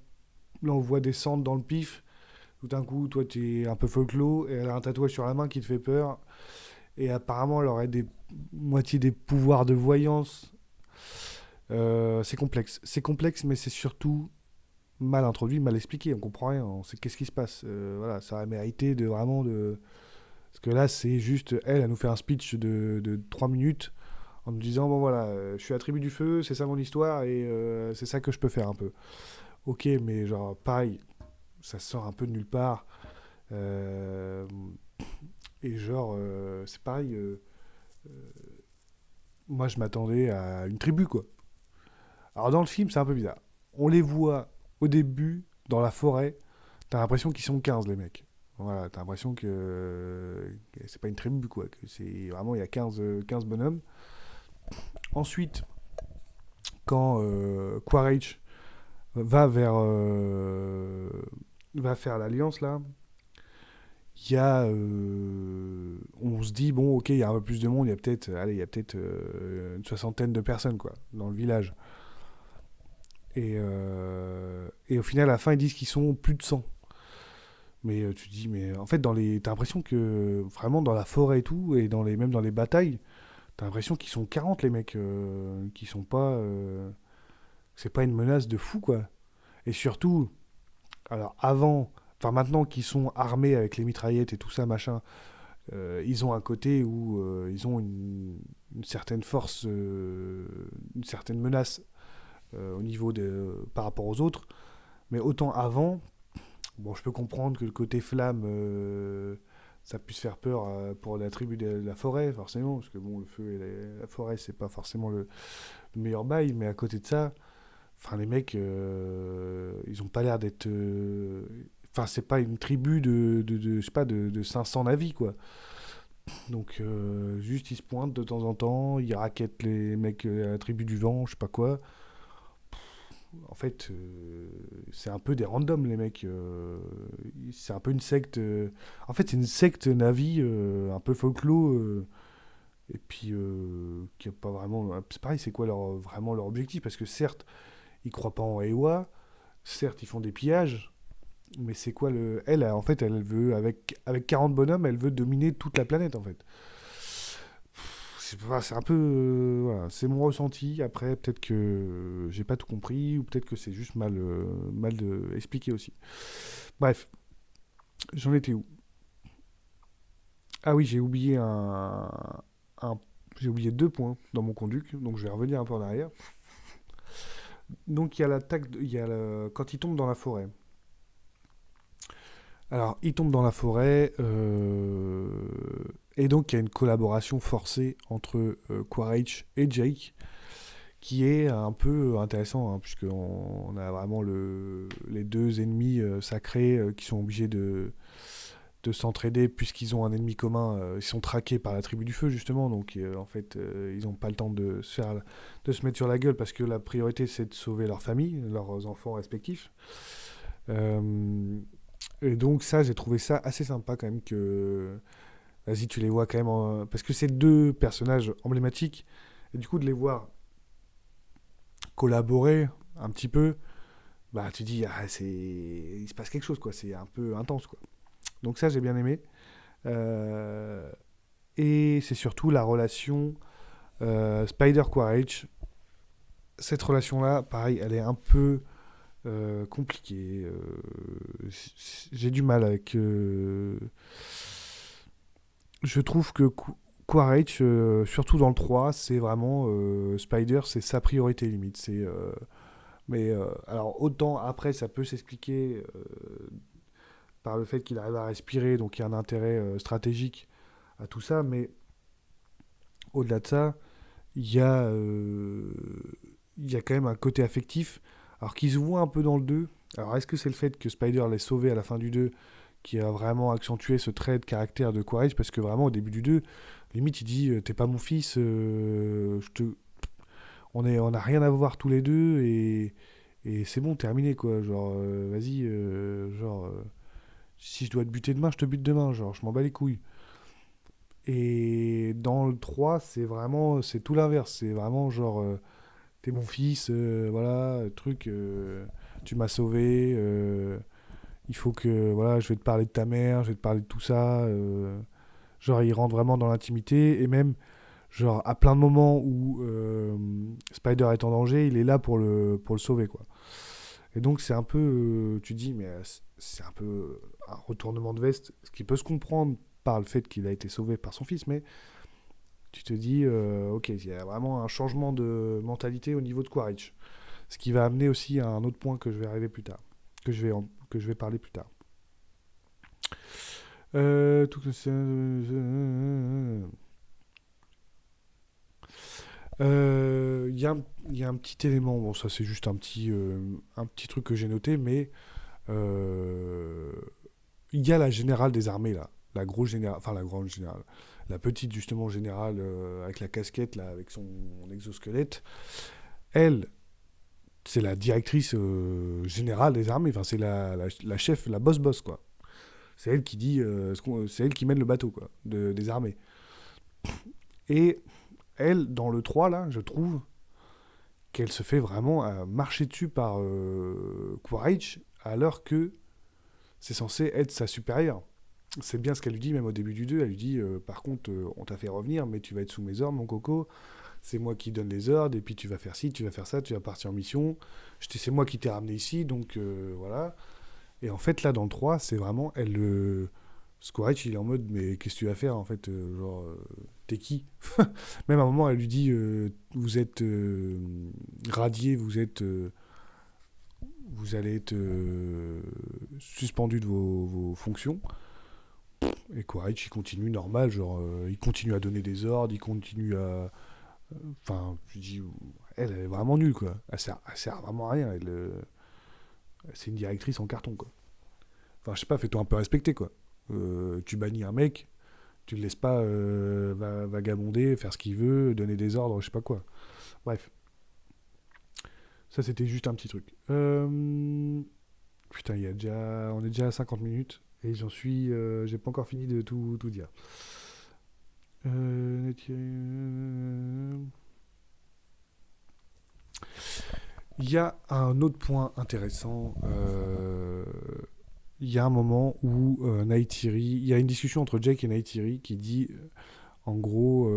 l'envoie descendre dans le pif. Tout d'un coup, toi, tu es un peu folklore et elle a un tatouage sur la main qui te fait peur. Et apparemment, elle aurait moitié des pouvoirs de voyance. C'est complexe. C'est complexe, mais c'est surtout mal introduit, mal expliqué. On comprend rien. On sait qu'est-ce qui se passe. Voilà, ça a mérité de vraiment de. Parce que là, c'est juste elle nous fait un speech de 3 minutes en nous disant bon voilà, je suis la tribu du feu, c'est ça mon histoire et c'est ça que je peux faire un peu. Ok, mais genre pareil, ça sort un peu de nulle part. Euh, et genre, c'est pareil. Moi, je m'attendais à une tribu, quoi. Alors, dans le film, c'est un peu bizarre. On les voit au début, dans la forêt. T'as l'impression qu'ils sont 15 les mecs. Voilà, t'as l'impression que c'est pas une tribu, quoi. Que c'est vraiment, il y a 15 bonhommes. Ensuite, quand Quaritch va va faire l'alliance, là, on se dit, bon, ok, il y a un peu plus de monde, il y a peut-être une soixantaine de personnes, quoi, dans le village. Et au final, à la fin, ils disent qu'ils sont plus de 100. Mais tu te dis, mais en fait, t'as l'impression que vraiment dans la forêt et tout, et même dans les batailles, t'as l'impression qu'ils sont 40 les mecs, qui sont pas. C'est pas une menace de fou, quoi. Et surtout, alors enfin maintenant qu'ils sont armés avec les mitraillettes et tout ça, machin, ils ont un côté où ils ont une certaine force, une certaine menace au niveau par rapport aux autres. Mais autant avant, bon, je peux comprendre que le côté flamme, ça puisse faire peur pour la tribu de la forêt, forcément, parce que bon, le feu et la forêt, c'est pas forcément le meilleur bail, mais à côté de ça, enfin, les mecs, ils ont pas l'air d'être. Enfin, c'est pas une tribu je sais pas, de 500 navis, quoi. Donc, juste, ils se pointent de temps en temps, ils raquettent les mecs à la tribu du vent, je sais pas quoi. En fait, c'est un peu des randoms, les mecs. C'est un peu une secte. En fait, c'est une secte Navi, un peu folklore. Et puis, qui a pas vraiment. C'est pareil, c'est quoi vraiment leur objectif? Parce que certes, ils croient pas en Ewa. Certes, ils font des pillages. Mais c'est quoi le. Elle, en fait, elle veut. Avec 40 bonhommes, elle veut dominer toute la planète, en fait. C'est un peu. Voilà, c'est mon ressenti. Après, peut-être que j'ai pas tout compris, ou peut-être que c'est juste mal expliqué aussi. Bref, j'en étais où? Ah oui, un- j'ai oublié 2 points dans mon conduct, donc je vais revenir un peu en arrière. Donc il y a quand il tombe dans la forêt. Alors, il tombe dans la forêt, et donc il y a une collaboration forcée entre Quaritch et Jake, qui est un peu intéressant, hein, puisqu'on on a vraiment les deux ennemis sacrés qui sont obligés de s'entraider puisqu'ils ont un ennemi commun. Ils sont traqués par la tribu du feu, justement, donc en fait, ils n'ont pas le temps de se mettre sur la gueule parce que la priorité c'est de sauver leur famille, leurs enfants respectifs. Euh, et donc, ça, j'ai trouvé ça assez sympa quand même que. Vas-y, tu les vois quand même. Parce que c'est deux personnages emblématiques. Et du coup, de les voir collaborer un petit peu, bah tu dis, ah, il se passe quelque chose, quoi. C'est un peu intense, quoi. Donc ça, j'ai bien aimé. Euh, et c'est surtout la relation Spider-Quaritch. Cette relation-là, pareil, elle est un peu compliquée. J'ai du mal avec... je trouve que Quaritch, surtout dans le 3, c'est vraiment... Spider, c'est sa priorité limite. Alors, autant après, ça peut s'expliquer par le fait qu'il arrive à respirer, donc il y a un intérêt stratégique à tout ça, mais au-delà de ça, il y a, euh, il y a quand même un côté affectif, alors qui se voit un peu dans le 2. Alors est-ce que c'est le fait que Spider l'ait sauvé à la fin du 2 qui a vraiment accentué ce trait de caractère de Quaritch, parce que vraiment au début du 2, limite il dit t'es pas mon fils, on a rien à voir tous les deux et c'est bon, terminé quoi, genre vas-y, si je dois te buter demain, je te bute demain, genre je m'en bats les couilles. Et dans le 3 c'est tout l'inverse. C'est vraiment genre, t'es mon fils, voilà, truc, tu m'as sauvé, il faut que, voilà, je vais te parler de ta mère, je vais te parler de tout ça. Genre, il rentre vraiment dans l'intimité et même, genre, à plein de moments où Spider est en danger, il est là pour le sauver, quoi. Et donc, c'est un peu, tu dis, mais c'est un peu un retournement de veste, ce qui peut se comprendre par le fait qu'il a été sauvé par son fils, mais tu te dis, ok, il y a vraiment un changement de mentalité au niveau de Quaritch. Ce qui va amener aussi à un autre point que je vais arriver plus tard, que je vais parler plus tard. Tout que c'est- Il y, a il y a un petit élément, bon ça c'est juste un petit truc que j'ai noté, mais euh, il y a la générale des armées là, la grosse générale, enfin la grande générale, la petite justement générale avec la casquette là, avec son exosquelette. Elle, c'est la directrice générale des armées, enfin c'est la chef, la boss quoi. C'est elle qui dit, c'est elle qui mène le bateau quoi, des armées. Et elle, dans le 3 là, je trouve qu'elle se fait vraiment marcher dessus par Quaritch, alors que c'est censé être sa supérieure. C'est bien ce qu'elle lui dit, même au début du 2. Elle lui dit par contre, on t'a fait revenir, mais tu vas être sous mes ordres, mon coco. C'est moi qui donne les ordres, et puis tu vas faire ci, tu vas faire ça, tu vas partir en mission. C'est moi qui t'ai ramené ici, donc voilà. Et en fait, là, dans le 3, c'est vraiment. Squarich, il est en mode, mais qu'est-ce que tu vas faire en fait genre, t'es qui? Même à un moment, elle lui dit vous êtes radié, vous allez être suspendu de vos fonctions. Et Quaritch, il continue normal, genre, il continue à donner des ordres, il continue à. Enfin, je dis, elle est vraiment nulle, quoi. Elle sert vraiment à rien. C'est une directrice en carton, quoi. Enfin, je sais pas, fais-toi un peu respecter, quoi. Tu bannis un mec, tu le laisses pas vagabonder, faire ce qu'il veut, donner des ordres, je sais pas quoi. Bref, ça c'était juste un petit truc. Putain, on est déjà à 50 minutes et j'ai pas encore fini de tout dire. Euh, Il y a un autre point intéressant. Il y a un moment où Neytiri, il y a une discussion entre Jake et Neytiri qui dit, en gros,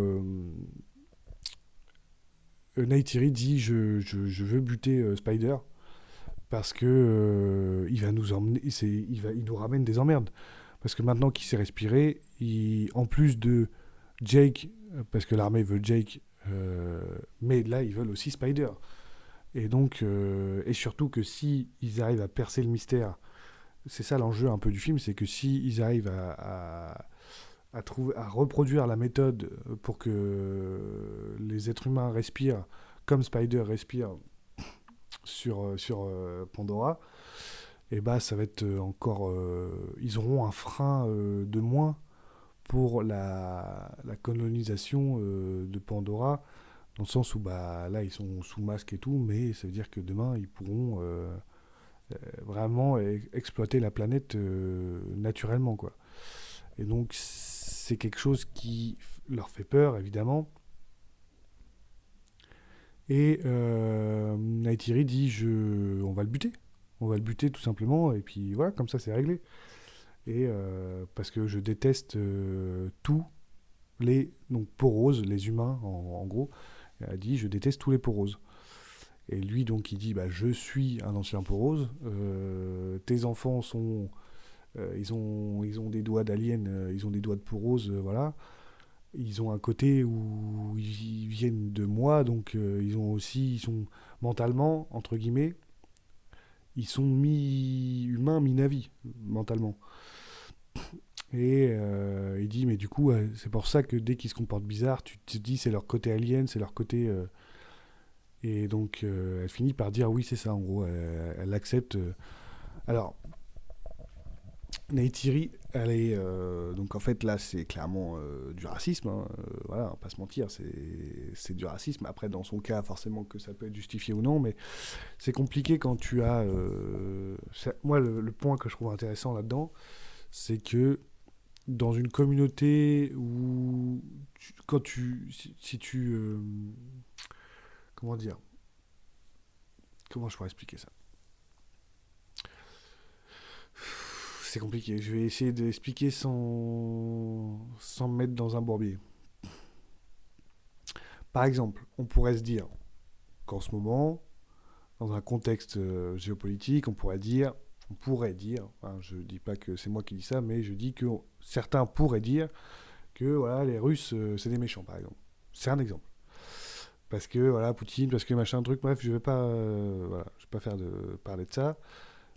Neytiri dit je veux buter Spider parce que il va nous emmener, il nous ramène des emmerdes. Parce que maintenant qu'il sait respirer, en plus de Jake, parce que l'armée veut Jake, mais là ils veulent aussi Spider. Et donc, et surtout que si ils arrivent à percer le mystère, c'est ça l'enjeu un peu du film, c'est que si ils arrivent à reproduire la méthode pour que les êtres humains respirent comme Spider respire sur Pandora, et bah ça va être encore, ils auront un frein de moins pour la colonisation de Pandora, dans le sens où bah là ils sont sous masque et tout, mais ça veut dire que demain ils pourront vraiment exploiter la planète naturellement quoi. Et donc c'est quelque chose qui leur fait peur évidemment. Et Neytiri dit on va le buter. On va le buter tout simplement, et puis voilà, comme ça c'est réglé. Et parce que je déteste tous les donc poroses, les humains en gros. Elle a dit je déteste tous les poroses. Et lui donc il dit bah je suis un ancien porose. Tes enfants sont ils ont des doigts d'alien, ils ont des doigts de porose, voilà. Ils ont un côté où ils viennent de moi, donc ils sont mentalement entre guillemets, ils sont mi-humains, mi-navis mentalement. Et il dit, mais du coup, c'est pour ça que dès qu'ils se comportent bizarre, tu te dis c'est leur côté alien, c'est leur côté. Et donc, elle finit par dire oui, c'est ça, en gros. Elle accepte. Alors, Neytiri, elle est. Donc, en fait, là, c'est clairement du racisme. Hein, voilà, on va pas se mentir, c'est du racisme. Après, dans son cas, forcément que ça peut être justifié ou non, mais c'est compliqué quand tu as. Moi, le point que je trouve intéressant là-dedans, c'est que dans une communauté où quand tu si tu comment dire, comment je pourrais expliquer ça, c'est compliqué, je vais essayer d'expliquer sans me mettre dans un bourbier. Par exemple, on pourrait se dire qu'en ce moment, dans un contexte géopolitique, on pourrait dire, hein, je dis pas que c'est moi qui dis ça, mais je dis que certains pourraient dire que voilà, les Russes, c'est des méchants, par exemple. C'est un exemple. Parce que voilà, Poutine, parce que machin truc, bref, je vais pas faire parler de ça,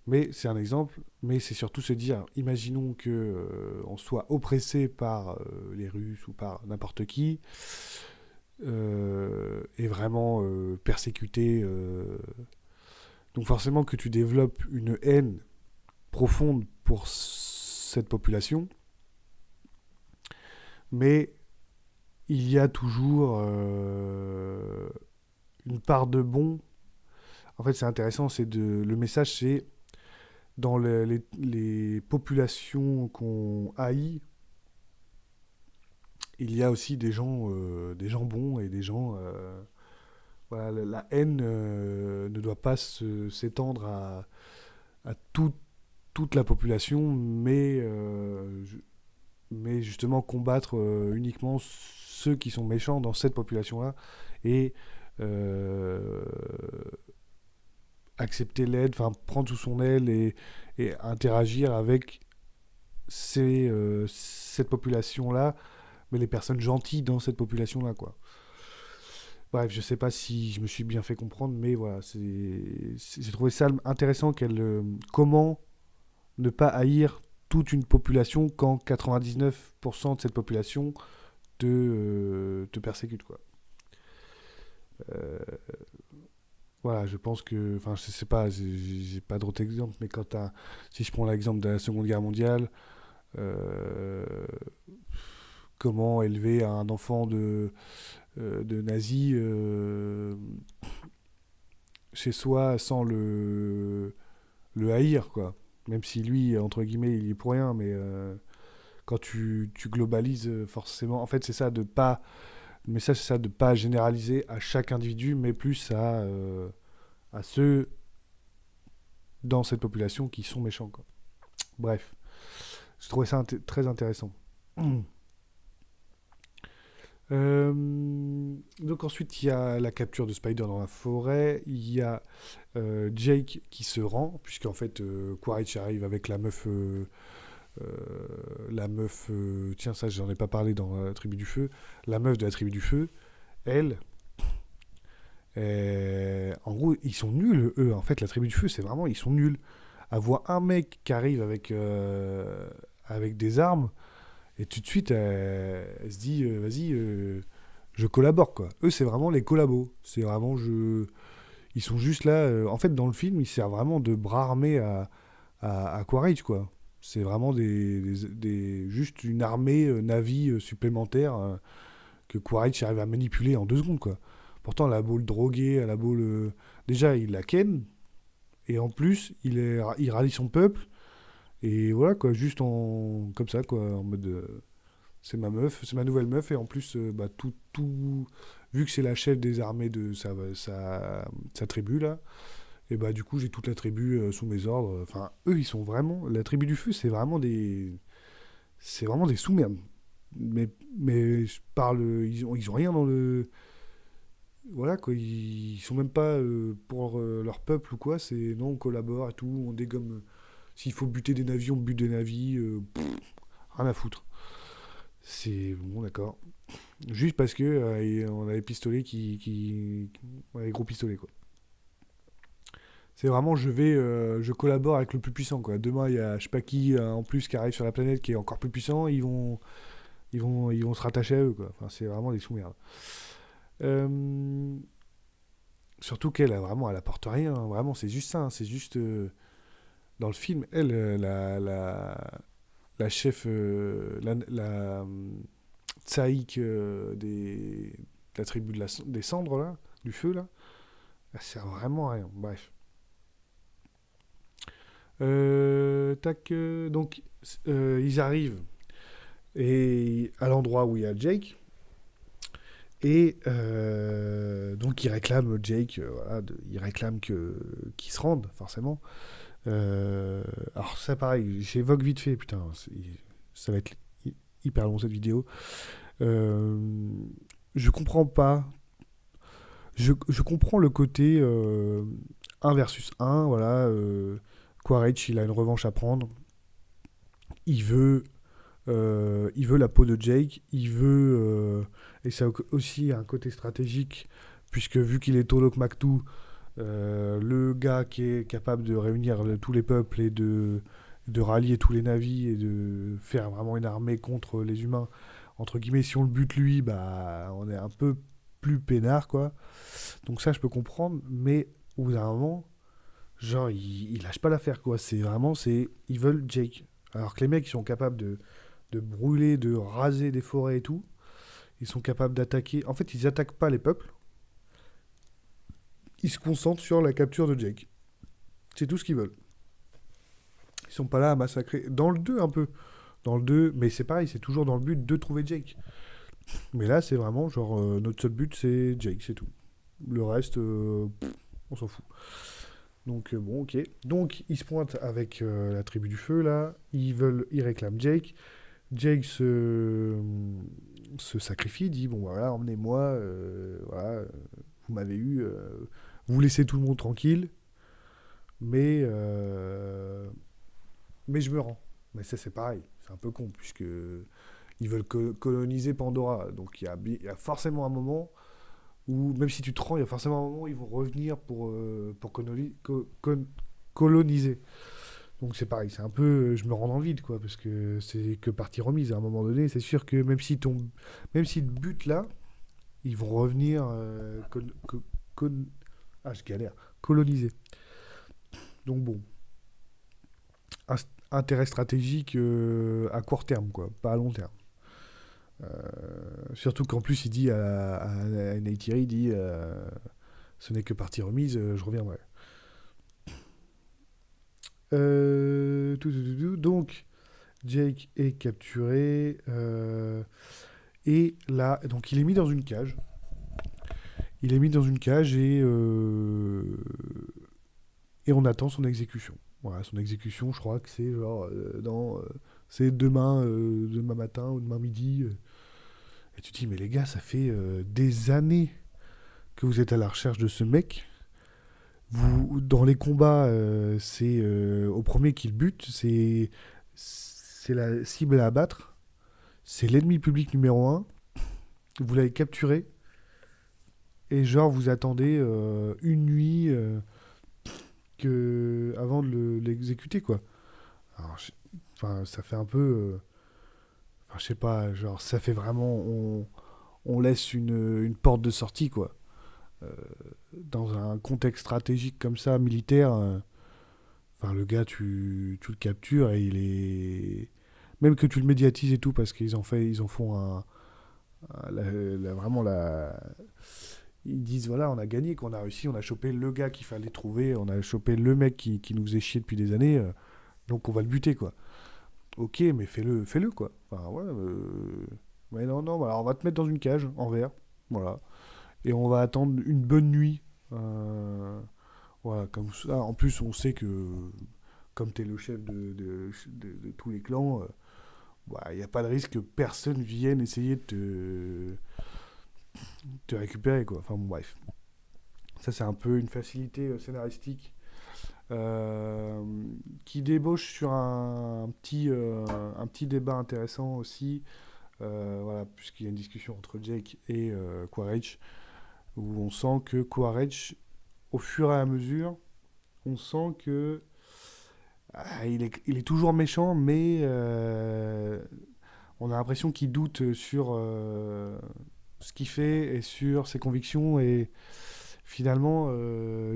mais c'est un exemple, mais c'est surtout se dire, imaginons que on soit oppressé par les Russes ou par n'importe qui, et vraiment persécuté, donc forcément que tu développes une haine profonde pour cette population, mais il y a toujours une part de bon. En fait, c'est intéressant, le message, c'est dans les populations qu'on haït, il y a aussi des gens bons et des gens. Voilà, la haine ne doit pas s'étendre à toute la population, mais justement combattre uniquement ceux qui sont méchants dans cette population-là et euh, accepter l'aide, enfin prendre sous son aile et interagir avec cette population-là, mais les personnes gentilles dans cette population-là, quoi. Bref, je sais pas si je me suis bien fait comprendre, mais voilà, j'ai trouvé ça intéressant comment ne pas haïr toute une population quand 99% de cette population te persécute, quoi. Euh, voilà, je pense que, enfin, je sais pas, j'ai pas d'autres exemples, mais si je prends l'exemple de la Seconde Guerre mondiale, euh, comment élever un enfant de nazi chez soi sans le haïr, quoi. Même si lui, entre guillemets, il y est pour rien, mais quand tu globalises forcément, en fait, c'est ça de pas, le message c'est ça de pas généraliser à chaque individu, mais plus à ceux dans cette population qui sont méchants, quoi. Bref, j'ai trouvé ça très intéressant. Donc ensuite, il y a la capture de Spider dans la forêt. Il y a Jake qui se rend, puisqu'en fait, Quaritch arrive avec euh, tiens, ça, j'en ai pas parlé dans la tribu du feu. La meuf de la tribu du feu, elle, en gros, ils sont nuls, eux. En fait, la tribu du feu, c'est vraiment, ils sont nuls. À voir un mec qui arrive avec des armes, et tout de suite, elle se dit, vas-y, je collabore, quoi. Eux, c'est vraiment les collabos. C'est vraiment, ils sont juste là. En fait, dans le film, ils servent vraiment de bras armés à Quaritch, quoi. C'est vraiment juste une armée Navi supplémentaire que Quaritch arrive à manipuler en 2 secondes, quoi. Pourtant, elle a beau le droguer, elle a beau le. Déjà, il la ken, et en plus, il rallie son peuple, et voilà, quoi, juste comme ça, quoi, en mode. C'est ma meuf, c'est ma nouvelle meuf, et en plus, bah, vu que c'est la chef des armées de sa tribu, là, Et bah du coup j'ai toute la tribu sous mes ordres. Enfin, eux ils sont vraiment... La tribu du feu c'est vraiment des... C'est vraiment des sous-merdes. Mais je parle... ils ont rien dans le... Voilà quoi, ils sont même pas pour leur peuple ou quoi, c'est non on collabore et tout, on dégomme... S'il faut buter des navis, on bute des navis, rien à foutre. C'est bon d'accord. Juste parce que on a les pistolets ouais, les gros pistolets quoi. C'est vraiment je collabore avec le plus puissant quoi. Demain il y a je sais pas qui en plus qui arrive sur la planète qui est encore plus puissant, ils vont se rattacher à eux quoi. Enfin c'est vraiment des sous-merdes. Euh, Surtout qu'elle a vraiment elle apporte rien, hein. Vraiment c'est juste ça, hein. C'est juste dans le film elle la chef Tsaïk de la tribu des cendres là, du feu là, elle sert vraiment à rien. Bref. Tac, donc ils arrivent et à l'endroit où il y a Jake et donc ils réclament Jake, voilà, ils réclament qu'il se rende forcément. Alors ça pareil, j'évoque vite fait, putain, ça va être hyper long cette vidéo. Euh, je comprends pas. Je comprends le côté 1 versus 1, voilà. Quaritch, il a une revanche à prendre. Il veut il veut la peau de Jake, il veut, et ça a aussi un côté stratégique, puisque vu qu'il est Tolok Maktou, le gars qui est capable de réunir tous les peuples et de rallier tous les navis et de faire vraiment une armée contre les humains, entre guillemets, si on le bute lui, bah on est un peu plus peinard, quoi. Donc ça, je peux comprendre, mais au bout d'un moment, genre, ils lâchent pas l'affaire, quoi. C'est vraiment, ils veulent Jake. Alors que les mecs, ils sont capables de brûler, de raser des forêts et tout. Ils sont capables d'attaquer. En fait, ils attaquent pas les peuples. Ils se concentrent sur la capture de Jake. C'est tout ce qu'ils veulent. Ils sont pas là à massacrer. Dans le 2 un peu. Dans le 2, mais c'est pareil, c'est toujours dans le but de trouver Jake. Mais là, c'est vraiment genre, notre seul but, c'est Jake, c'est tout. Le reste, on s'en fout. Donc, bon, ok. Donc, ils se pointent avec la tribu du feu, là. Ils réclament Jake. Jake se sacrifie, dit bon voilà, emmenez-moi, voilà, vous m'avez eu, vous laissez tout le monde tranquille, mais mais je me rends. Mais ça c'est pareil, c'est un peu con puisque ils veulent coloniser Pandora, donc il y a forcément un moment où même si tu te rends, il y a forcément un moment où ils vont revenir pour coloniser. Donc c'est pareil, c'est un peu, je me rends dans le vide, quoi, parce que c'est que partie remise. À un moment donné, c'est sûr que même s'ils te butent là, ils vont revenir, con- ah, je galère, coloniser. Donc bon, intérêt stratégique à court terme, quoi, pas à long terme. Surtout qu'en plus il dit à Neytiri, il dit, ce n'est que partie remise, je reviendrai. Donc Jake est capturé. Et là, donc il est mis dans une cage. Il est mis dans une cage et on attend son exécution. Voilà, son exécution, je crois que c'est genre c'est demain matin ou demain midi. Et tu te dis, mais les gars, ça fait des années que vous êtes à la recherche de ce mec. Vous, dans les combats, c'est au premier qu'il bute, c'est la cible à abattre. C'est l'ennemi public numéro un. Vous l'avez capturé. Et genre, vous attendez une nuit avant de l'exécuter, quoi. Alors, enfin, ça fait un peu. Enfin, je sais pas, genre, ça fait vraiment. On laisse une porte de sortie, quoi. Euh, Dans un contexte stratégique comme ça, militaire, enfin, le gars, tu le captures et il est. Même que tu le médiatises et tout, parce ils en font vraiment la. Ils disent voilà, on a gagné, qu'on a réussi, on a chopé le gars qu'il fallait trouver, on a chopé le mec qui nous faisait chier depuis des années, donc on va le buter, quoi. Ok, mais fais-le, quoi. Enfin, ouais, mais non, non, alors on va te mettre dans une cage en verre, voilà. Et on va attendre une bonne nuit. Voilà, comme ça. En plus, on sait que comme tu es le chef de tous les clans, il n'y a pas de risque que personne vienne essayer de te récupérer, quoi. Enfin bon, bref. Ça, c'est un peu une facilité scénaristique euh, qui débauche sur un petit débat intéressant aussi, voilà, puisqu'il y a une discussion entre Jake et Quaritch, où on sent que Quaritch, au fur et à mesure, on sent que il est toujours méchant, mais on a l'impression qu'il doute sur ce qu'il fait et sur ses convictions. Et finalement,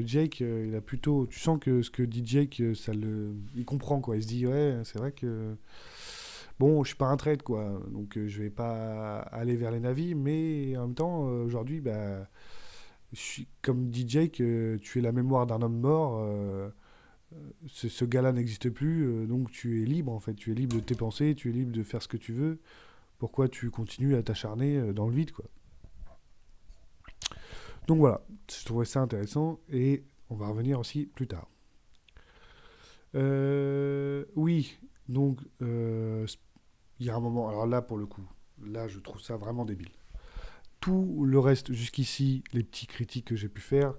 Jake, il a plutôt. Tu sens que ce que dit Jake, il comprend quoi. Il se dit ouais, c'est vrai que bon, je suis pas un traître quoi, donc je vais pas aller vers les navis, mais en même temps, aujourd'hui, bah, comme dit Jake, tu es la mémoire d'un homme mort. Ce gars-là n'existe plus, donc tu es libre en fait, tu es libre de tes pensées, tu es libre de faire ce que tu veux. Pourquoi tu continues à t'acharner dans le vide, quoi. Donc voilà, je trouvais ça intéressant et on va revenir aussi plus tard. Oui, donc il y a un moment, alors là pour le coup, là je trouve ça vraiment débile. Tout le reste jusqu'ici, les petits critiques que j'ai pu faire,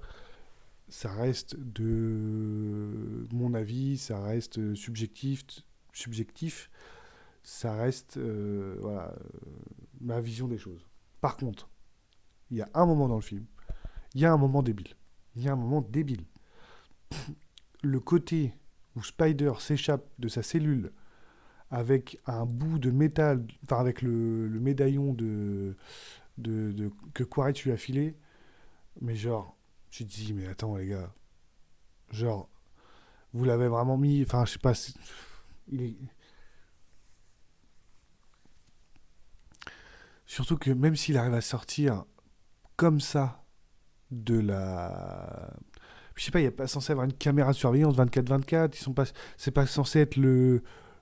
ça reste de mon avis, ça reste subjectif, ça reste voilà, ma vision des choses. Par contre, il y a un moment dans le film, il y a un moment débile. Il y a un moment débile. Le côté où Spider s'échappe de sa cellule avec un bout de métal, enfin avec le médaillon que Quaritch lui a filé, mais genre, tu te dis, mais attends les gars, genre, vous l'avez vraiment mis, enfin je sais pas, il est... Surtout que même s'il arrive à sortir comme ça de la... Je sais pas, il n'y a pas censé avoir une caméra de surveillance 24/24, ils sont pas... c'est pas censé être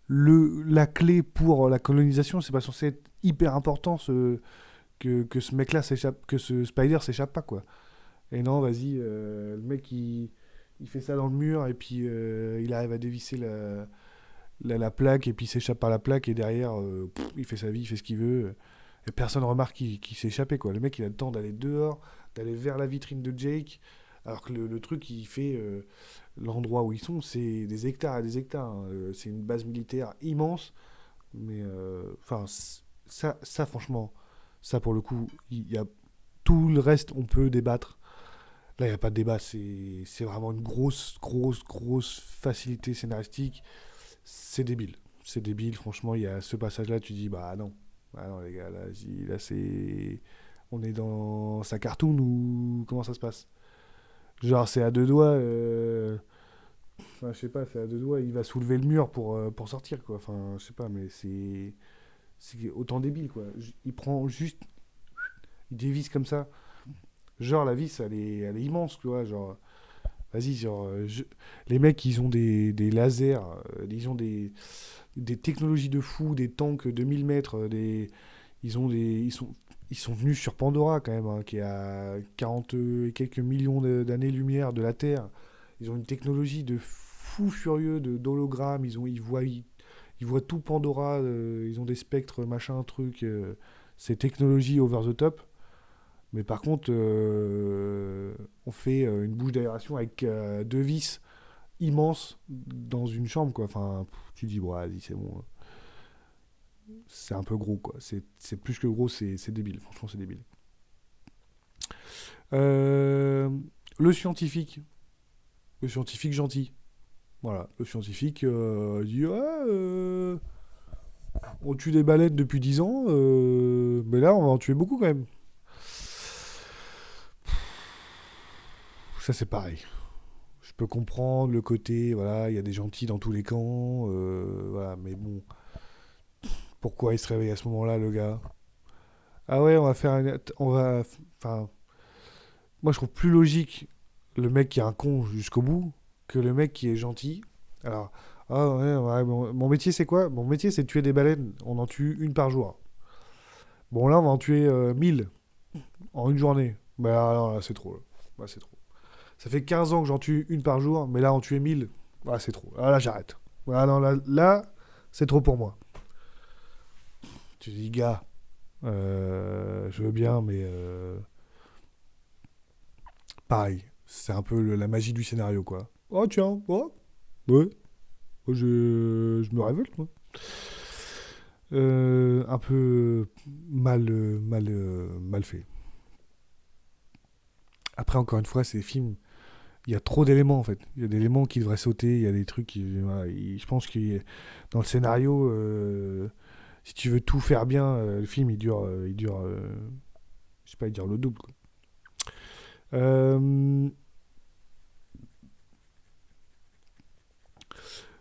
la clé pour la colonisation, c'est pas censé être hyper important que ce mec-là s'échappe, que ce Spider s'échappe pas, quoi. Et non, vas-y, le mec il fait ça dans le mur et puis il arrive à dévisser la plaque et puis il s'échappe par la plaque et derrière, il fait sa vie, il fait ce qu'il veut. Et personne remarque qu'il s'est échappé, quoi. Le mec, il a le temps d'aller dehors, d'aller vers la vitrine de Jake, alors que le truc, il fait l'endroit où ils sont, c'est des hectares et des hectares, hein. C'est une base militaire immense, mais enfin, ça, franchement, ça pour le coup, il y a tout le reste, on peut débattre. Là, il n'y a pas de débat, c'est vraiment une grosse facilité scénaristique. C'est débile. C'est débile, franchement, il y a ce passage-là, tu dis, bah non. Ah non, les gars, là c'est. On est dans sa cartoon ou comment ça se passe? Genre, c'est à deux doigts. Enfin, je sais pas, c'est à deux doigts, il va soulever le mur pour sortir, quoi. Enfin, je sais pas, mais c'est. C'est autant débile, quoi. Il prend juste. Il dévisse comme ça. Genre, la vis, elle est immense, tu vois. Genre, vas-y, genre. Les mecs, ils ont des lasers, ils ont des technologies de fou, des tanks de 1000 mètres, ils ont ils sont venus sur Pandora quand même, hein, qui est à 40 et quelques millions d'années-lumière de la Terre. Ils ont une technologie de fou furieux, d'hologrammes, ils voient tout Pandora, ils ont des spectres, machin, truc. C'est technologie over the top. Mais par contre, on fait une bouche d'aération avec deux vis immenses dans une chambre, quoi. Enfin, tu dis, bon, vas-y, c'est bon. C'est un peu gros, quoi. C'est plus que gros, c'est débile. Franchement, c'est débile. Euh, le scientifique. Le scientifique gentil. Voilà. Le scientifique dit ouais, on tue des baleines depuis 10 ans, mais là, on va en tuer beaucoup quand même. Ça, c'est pareil. Je peux comprendre le côté, voilà, il y a des gentils dans tous les camps, voilà, mais bon, pourquoi il se réveille à ce moment-là, le gars? Ah ouais, enfin, moi je trouve plus logique le mec qui est un con jusqu'au bout que le mec qui est gentil. Alors, ah ouais, mon métier c'est quoi? Mon métier c'est de tuer des baleines. On en tue une par jour. Bon là, on va en tuer 1000 en une journée. Bah alors là, c'est trop. Là. Bah, c'est trop. Ça fait 15 ans que j'en tue une par jour, mais là, en tuer 1000, voilà, c'est trop. Ah, là, j'arrête. Voilà, non, là, c'est trop pour moi. Tu dis, gars, je veux bien, mais pareil. C'est un peu la magie du scénario, quoi. Oh, tiens, oh, ouais, je me révolte, moi. Un peu mal fait. Après, encore une fois, ces films, il y a trop d'éléments en fait. Il y a des éléments qui devraient sauter, il y a des trucs qui. Voilà, je pense que dans le scénario, si tu veux tout faire bien, le film je sais pas, il dure le double, quoi. Euh,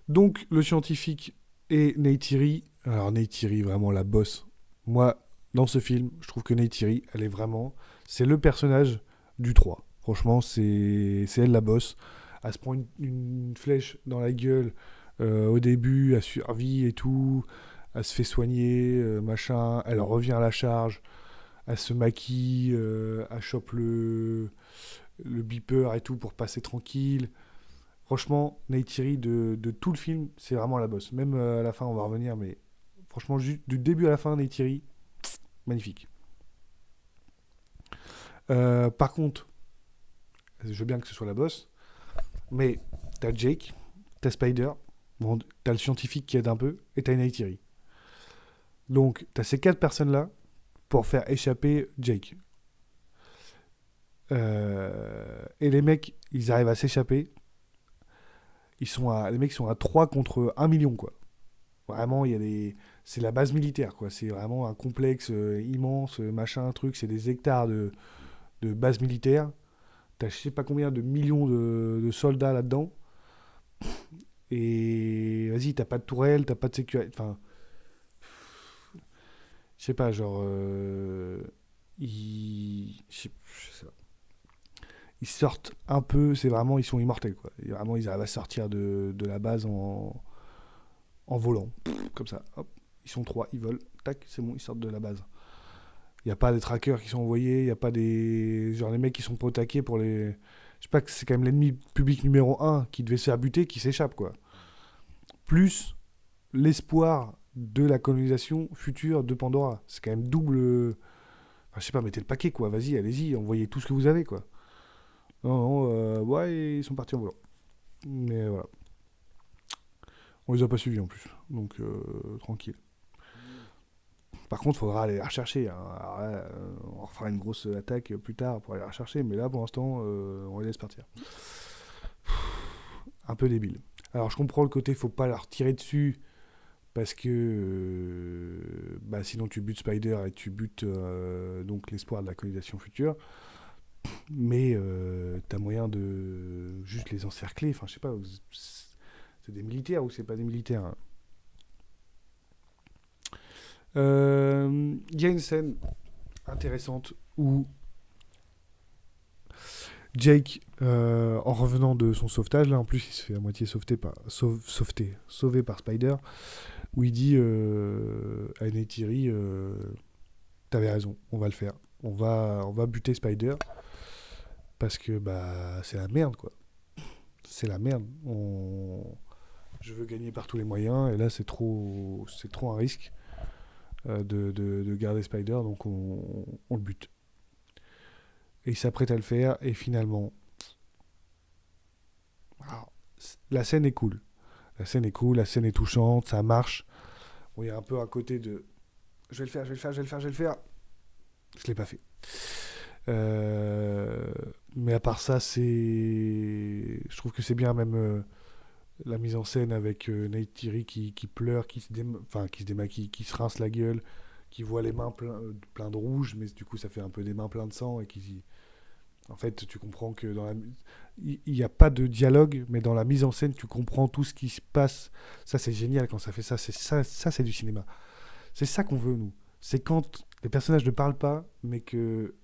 donc, le scientifique et Neytiri. Alors, Neytiri, vraiment la bosse. Moi, dans ce film, je trouve que Neytiri, elle est vraiment. C'est le personnage du 3. Franchement, c'est elle la bosse. Elle se prend une flèche dans la gueule au début, elle survit et tout. Elle se fait soigner, machin. Elle revient à la charge. Elle se maquille. Elle chope le beeper et tout pour passer tranquille. Franchement, Neytiri de tout le film, c'est vraiment la bosse. Même à la fin, on va revenir, mais franchement, du début à la fin, Neytiri, magnifique. Par contre, je veux bien que ce soit la bosse, mais t'as Jake, t'as Spider, bon, t'as le scientifique qui aide un peu, et t'as Neytiri. Donc, t'as ces quatre personnes-là pour faire échapper Jake. Et les mecs, ils arrivent à s'échapper. Les mecs sont à 3 contre 1 million, quoi. Vraiment, il y a des. C'est la base militaire, quoi. C'est vraiment un complexe immense, machin, truc. C'est des hectares de base militaire. T'as je sais pas combien de millions de soldats là-dedans. Et vas-y, t'as pas de tourelle, t'as pas de sécurité. Enfin, je sais pas, genre. Je sais pas. Ils sortent un peu, c'est vraiment, ils sont immortels, quoi. Et vraiment, ils arrivent à sortir de la base en volant. Comme ça, hop. Ils sont trois, ils volent, tac, c'est bon, ils sortent de la base. Il n'y a pas des trackers qui sont envoyés, il n'y a pas des. Genre les mecs qui sont pas au taquet pour les. Je sais pas que c'est quand même l'ennemi public numéro un qui devait se faire buter qui s'échappe, quoi. Plus l'espoir de la colonisation future de Pandora. C'est quand même double. Enfin, je sais pas, mettez le paquet, quoi. Vas-y, allez-y, envoyez tout ce que vous avez, quoi. Non, non, ouais, ils sont partis en volant. Mais voilà. On les a pas suivis en plus. Donc, tranquille. Par contre, il faudra aller la rechercher, hein. Alors là, on refera une grosse attaque plus tard pour aller la rechercher, mais là, pour l'instant, on les laisse partir. Un peu débile. Alors, je comprends le côté, faut pas leur tirer dessus, parce que bah, sinon tu butes Spider et tu butes donc l'espoir de la colonisation future. Mais t'as moyen de juste les encercler. Enfin, je sais pas, c'est des militaires ou c'est pas des militaires, hein. Il y a une scène intéressante où Jake, en revenant de son sauvetage, là en plus il se fait à moitié sauvé par Spider, où il dit à Neytiri, t'avais raison, on va le faire. On va buter Spider parce que bah c'est la merde, quoi. C'est la merde. Je veux gagner par tous les moyens et là c'est trop un risque de garder Spider, donc on le bute. Et il s'apprête à le faire et finalement, alors, la scène est cool. La scène est cool, la scène est touchante, ça marche. Bon, il y a un peu un côté de je vais le faire, je vais le faire, je vais le faire, je vais le faire. Je l'ai pas fait. Euh, mais à part ça, je trouve que c'est bien même la mise en scène avec Neytiri qui pleure, qui se démaquille, qui se rince la gueule, qui voit les mains plein de rouge, mais du coup ça fait un peu des mains pleines de sang et qui, en fait, tu comprends que il n'y a pas de dialogue, mais dans la mise en scène, tu comprends tout ce qui se passe. Ça, c'est génial quand ça fait ça. Ça, c'est du cinéma. C'est ça qu'on veut, nous. C'est quand les personnages ne parlent pas, mais que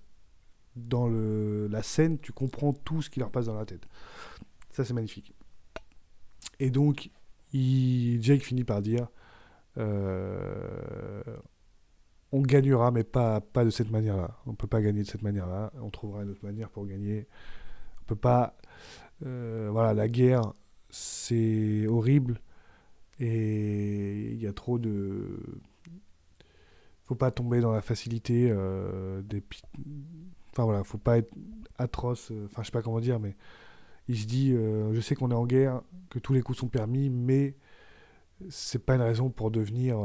dans la scène, tu comprends tout ce qui leur passe dans la tête. Ça, c'est magnifique. Et donc, Jake finit par dire euh, on gagnera, mais pas de cette manière-là. On ne peut pas gagner de cette manière-là. On trouvera une autre manière pour gagner. On peut pas. Voilà, la guerre, c'est horrible et il y a trop de. Faut pas tomber dans la facilité Enfin voilà, faut pas être atroce. Enfin, je sais pas comment dire, mais il se dit, je sais qu'on est en guerre, que tous les coups sont permis, mais c'est pas une raison pour devenir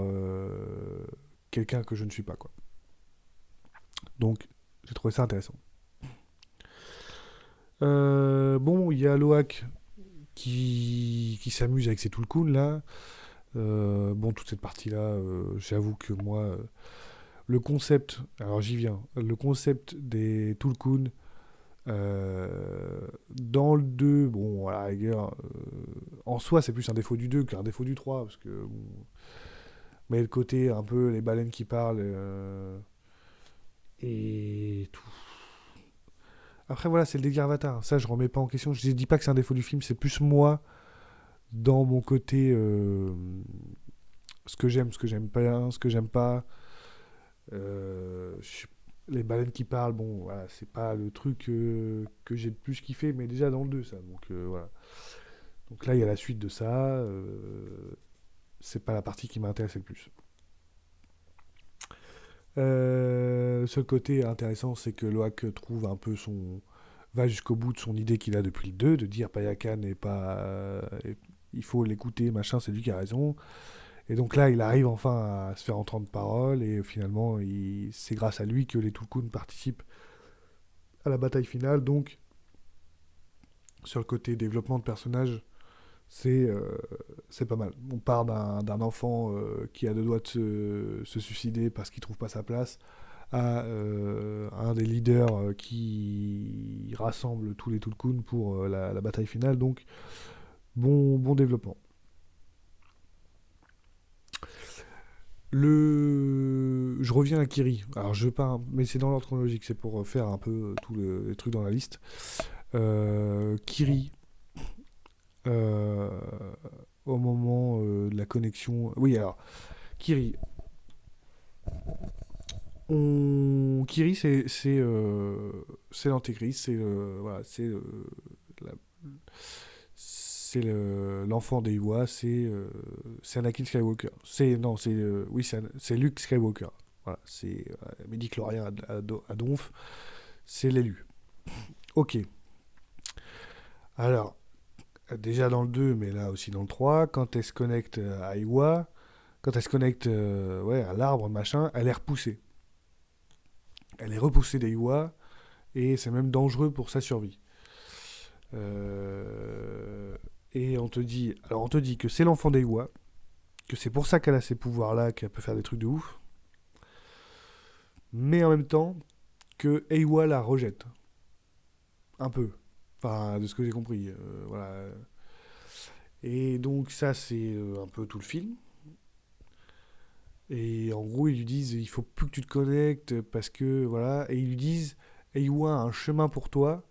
quelqu'un que je ne suis pas, quoi. Donc, j'ai trouvé ça intéressant. Bon, il y a Loak qui s'amuse avec ses Tulkun là. Bon, toute cette partie-là, j'avoue que moi, le concept, alors j'y viens, le concept des Tulkun, dans le 2, bon, à la rigueur, en soi, c'est plus un défaut du 2 qu'un défaut du 3, parce que, bon, mais le côté un peu les baleines qui parlent, et tout. Après, voilà, c'est le délire Avatar. Ça, je remets pas en question. Je dis pas que c'est un défaut du film, c'est plus moi, dans mon côté, ce que j'aime pas, ce que j'aime pas. Les baleines qui parlent, bon, voilà, c'est pas le truc que j'ai le plus kiffé, mais déjà dans le 2 ça. Donc, voilà. Donc là, il y a la suite de ça. C'est pas la partie qui m'intéresse le plus. Le seul côté intéressant, c'est que Loak trouve un peu son. Va jusqu'au bout de son idée qu'il a depuis le 2, de dire Payakan n'est pas. Il faut l'écouter, machin, c'est lui qui a raison. Et donc là, il arrive enfin à se faire entendre parole, et finalement, c'est grâce à lui que les Tulkun participent à la bataille finale. Donc, sur le côté développement de personnage, c'est c'est pas mal. On part d'un enfant qui a deux doigts de se suicider parce qu'il trouve pas sa place, à un des leaders qui rassemble tous les Tulkun pour la bataille finale. Donc, bon développement. Je reviens à Kiri. Alors, je veux pas, mais c'est dans l'ordre chronologique, c'est pour faire un peu tous les trucs dans la liste. Kiri, euh, au moment de la connexion. Oui, alors, Kiri. Kiri, c'est l'antéchrist, voilà, la- l'enfant des Iwa, c'est Anakin Skywalker. Non, oui, c'est Luke Skywalker. Voilà, c'est midi-chlorien à Donf, c'est l'élu. Ok. Alors, déjà dans le 2, mais là aussi dans le 3, quand elle se connecte à Iwa, quand elle se connecte ouais, à l'arbre, machin, elle est repoussée. Elle est repoussée des Iwa, et c'est même dangereux pour sa survie. Et on te dit que c'est l'enfant des Iwa, que c'est pour ça qu'elle a ces pouvoirs-là, qu'elle peut faire des trucs de ouf, mais en même temps que Eiwa la rejette. Un peu. Enfin, de ce que j'ai compris. Voilà. Et donc ça, c'est un peu tout le film. Et en gros, ils lui disent, il faut plus que tu te connectes parce que voilà. Et ils lui disent, Eiwa a un chemin pour toi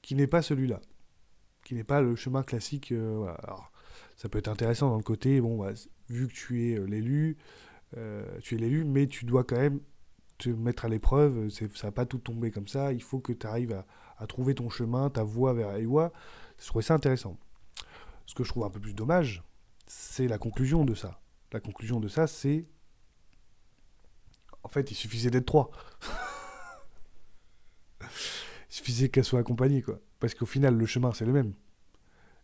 qui n'est pas celui-là, qui n'est pas le chemin classique. Voilà. Alors, ça peut être intéressant dans le côté, bon, bah, vu que tu es l'élu, mais tu dois quand même te mettre à l'épreuve. Ça va pas tout tomber comme ça. Il faut que tu arrives à trouver ton chemin, ta voie vers Aiwa. Je trouvais ça intéressant. Ce que je trouve un peu plus dommage, c'est la conclusion de ça. La conclusion de ça, c'est en fait, il suffisait d'être trois. Il suffisait qu'elle soit accompagnée, quoi. Parce qu'au final, le chemin, c'est le même.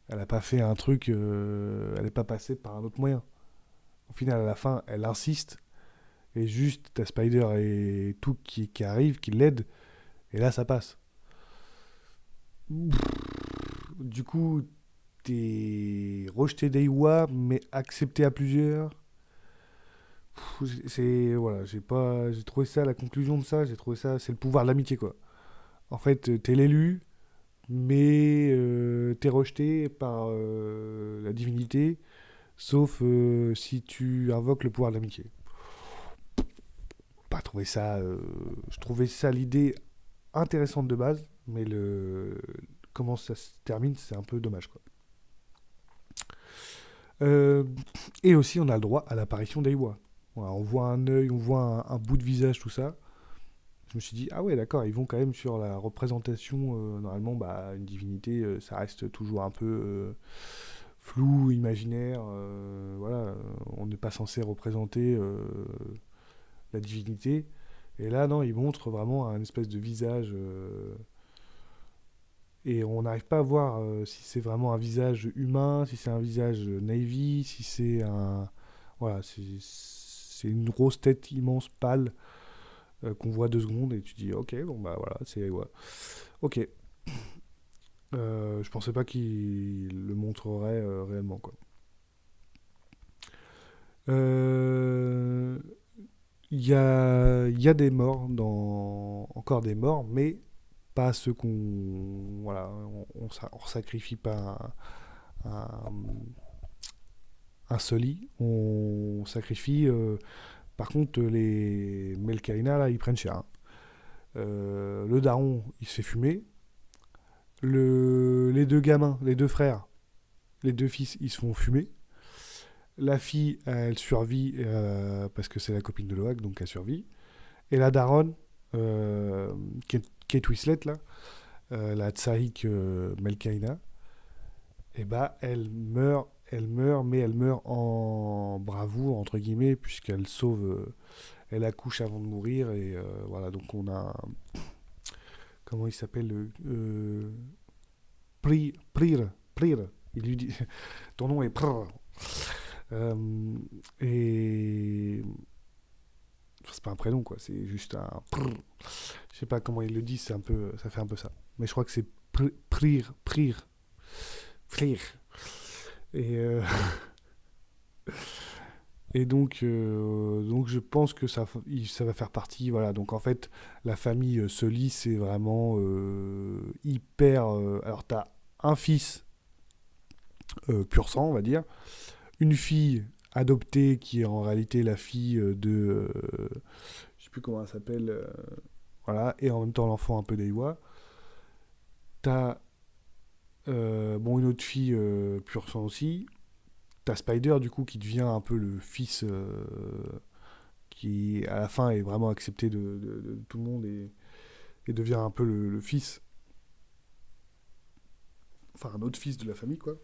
Elle n'a pas fait un truc, elle n'est pas passée par un autre moyen. Au final, à la fin, elle insiste, et juste, t'as Spider et tout qui arrivent, qui l'aident, et là, ça passe. Du coup, t'es rejeté d'Aiwa, mais accepté à plusieurs. C'est voilà, j'ai trouvé ça la conclusion de ça, j'ai trouvé ça, c'est le pouvoir de l'amitié quoi. En fait, t'es l'élu, mais t'es rejeté par la divinité, sauf si tu invoques le pouvoir de l'amitié. Pas trouvé ça, je trouvais ça l'idée intéressante de base, mais comment ça se termine, c'est un peu dommage quoi. Euh, et aussi, on a le droit à l'apparition d'Aiwa. Voilà, on voit un œil, on voit un bout de visage, tout ça. je me suis dit, ah ouais, d'accord, ils vont quand même sur la représentation. Normalement, bah, une divinité, ça reste toujours un peu flou, imaginaire. Voilà, on n'est pas censé représenter la divinité. Et là, non, ils montrent vraiment un espèce de visage. Et on n'arrive pas à voir si c'est vraiment un visage humain, si c'est un visage Navy, si c'est un. Voilà, c'est une grosse tête immense, pâle, qu'on voit 2 secondes et tu dis, ok, bon bah voilà, c'est. Ouais. Ok. Je pensais pas qu'il le montrerait réellement, quoi. Euh, il y a des morts, encore des morts, mais pas ceux qu'on. Voilà, on sacrifie pas un, un Soli, on sacrifie. Par contre, les Melkaina, là, ils prennent cher, hein. Le daron, il se fait fumer. Les 2 gamins, les 2 frères, les 2 fils, ils se font fumer. La fille, elle survit parce que c'est la copine de Loak, donc elle survit. Et la daronne, Kate Winslet, là, la Tsarik Melkaina, et bah, elle meurt, mais elle meurt en bravoure, entre guillemets, puisqu'elle sauve, elle accouche avant de mourir, et voilà, donc on a, comment il s'appelle, Prir, il lui dit, ton nom est Prir. Et c'est pas un prénom, quoi, c'est juste un Prir. Je sais pas comment il le dit, c'est un peu, ça fait un peu ça. Mais je crois que c'est Prir. Et Et donc je pense que ça va faire partie. Voilà. Donc en fait, la famille Sully, c'est vraiment hyper. Alors, tu as un fils pur sang, on va dire. Une fille adoptée qui est en réalité la fille de. Je sais plus comment elle s'appelle. Voilà. Et en même temps, l'enfant un peu d'Aiwa. T'as bon, une autre fille pur sang aussi. T'as Spider, du coup, qui devient un peu le fils qui à la fin est vraiment accepté de tout le monde et devient un peu le fils, enfin un autre fils de la famille, quoi.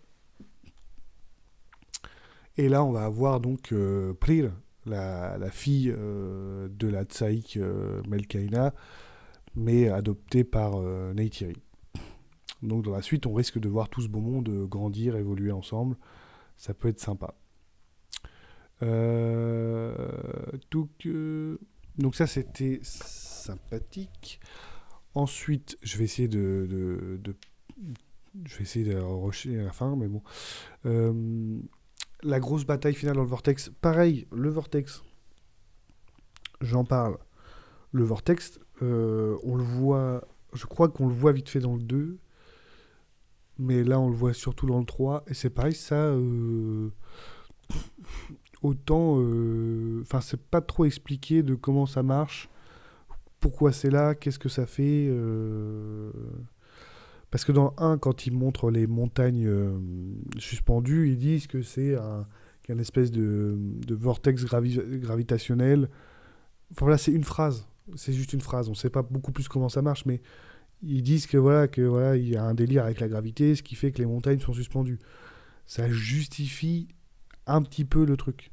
Et là on va avoir donc Prir, la fille de la Tsaïk Melkaina, mais adoptée par Neytiri. Donc dans la suite on risque de voir tout ce beau monde grandir, évoluer ensemble, ça peut être sympa. Euh, donc ça c'était sympathique. Ensuite, je vais essayer de rusher à la fin, mais bon. Euh, la grosse bataille finale dans le Vortex. Pareil, le Vortex, j'en parle. Le Vortex, on le voit. Je crois qu'on le voit vite fait dans le 2, mais là on le voit surtout dans le 3. Et c'est pareil, ça. Autant. Enfin, c'est pas trop expliqué de comment ça marche, pourquoi c'est là, qu'est-ce que ça fait. Parce que dans le 1, quand ils montrent les montagnes suspendues, ils disent que c'est qu'un espèce de vortex gravitationnel. Enfin voilà, c'est une phrase. C'est juste une phrase. On ne sait pas beaucoup plus comment ça marche, mais ils disent que voilà, il y a un délire avec la gravité, ce qui fait que les montagnes sont suspendues. Ça justifie un petit peu le truc.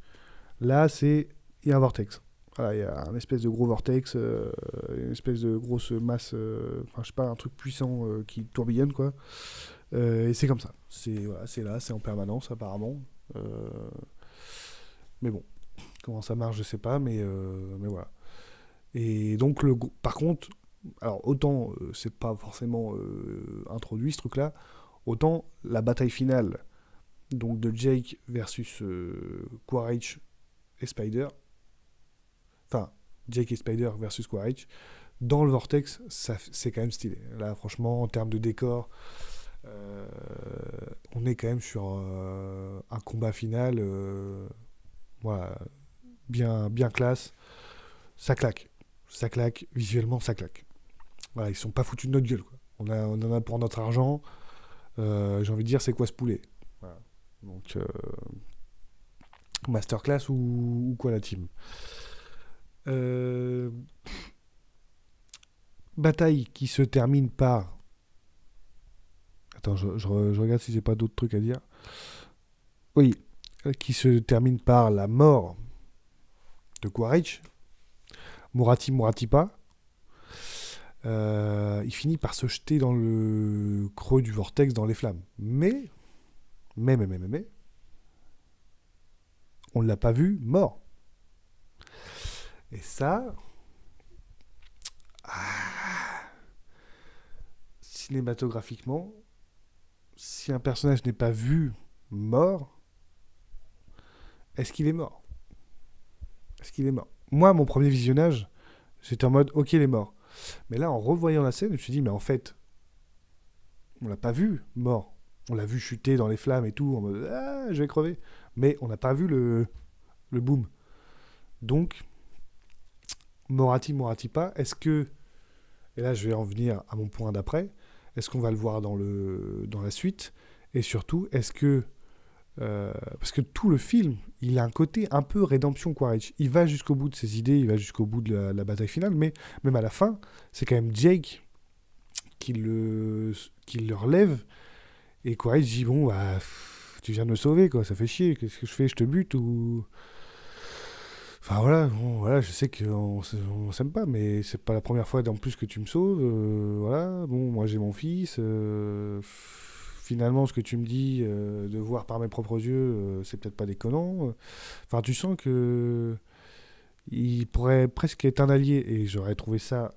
Là, il y a un vortex. Voilà, il y a un espèce de gros vortex, une espèce de grosse masse, enfin je sais pas, un truc puissant qui tourbillonne, quoi. Et c'est comme ça. Voilà, c'est là, c'est en permanence apparemment. Euh, mais bon, comment ça marche, je sais pas, mais voilà. Et donc par contre, alors autant c'est pas forcément introduit ce truc-là, autant la bataille finale, donc de Jake versus Quaritch et Spider, enfin Jake et Spider versus Quaritch, dans le Vortex, c'est quand même stylé. Là, franchement, en termes de décor, euh, on est quand même sur un combat final, voilà, bien classe. Ça claque, visuellement, ça claque. Voilà, ils sont pas foutus de notre gueule, quoi. On en a pour notre argent. J'ai envie de dire, c'est quoi ce poulet? Voilà. Donc, masterclass ou quoi la team? Euh, bataille qui se termine par... Attends, je regarde si j'ai pas d'autres trucs à dire. Oui, qui se termine par la mort de Quaritch, Murati Muratipa. Il finit par se jeter dans le creux du vortex, dans les flammes. Mais, on ne l'a pas vu mort. Et ça, cinématographiquement, si un personnage n'est pas vu mort, est-ce qu'il est mort? Est-ce qu'il est mort? Moi, mon premier visionnage, j'étais en mode, ok, il est mort. Mais là, en revoyant la scène, je me suis dit, mais en fait, on l'a pas vu mort. On l'a vu chuter dans les flammes et tout, en mode, ah, je vais crever. Mais on n'a pas vu le boom. Donc, Morati pas, est-ce que, et là je vais en venir à mon point d'après, est-ce qu'on va le voir dans la suite? Et surtout, est-ce que, parce que tout le film, il a un côté un peu rédemption Quaritch. Il va jusqu'au bout de ses idées, il va jusqu'au bout de la bataille finale, mais même à la fin, c'est quand même Jake qui le relève, et Quaritch dit, bon, bah, tu viens de me sauver, quoi, ça fait chier, qu'est-ce que je fais, je te bute ou... Enfin voilà, bon, voilà, je sais qu'on s'aime pas, mais c'est pas la première fois en plus que tu me sauves. Voilà, bon, moi j'ai mon fils. Finalement, ce que tu me dis de voir par mes propres yeux, c'est peut-être pas déconnant. Enfin, tu sens que il pourrait presque être un allié, et j'aurais trouvé ça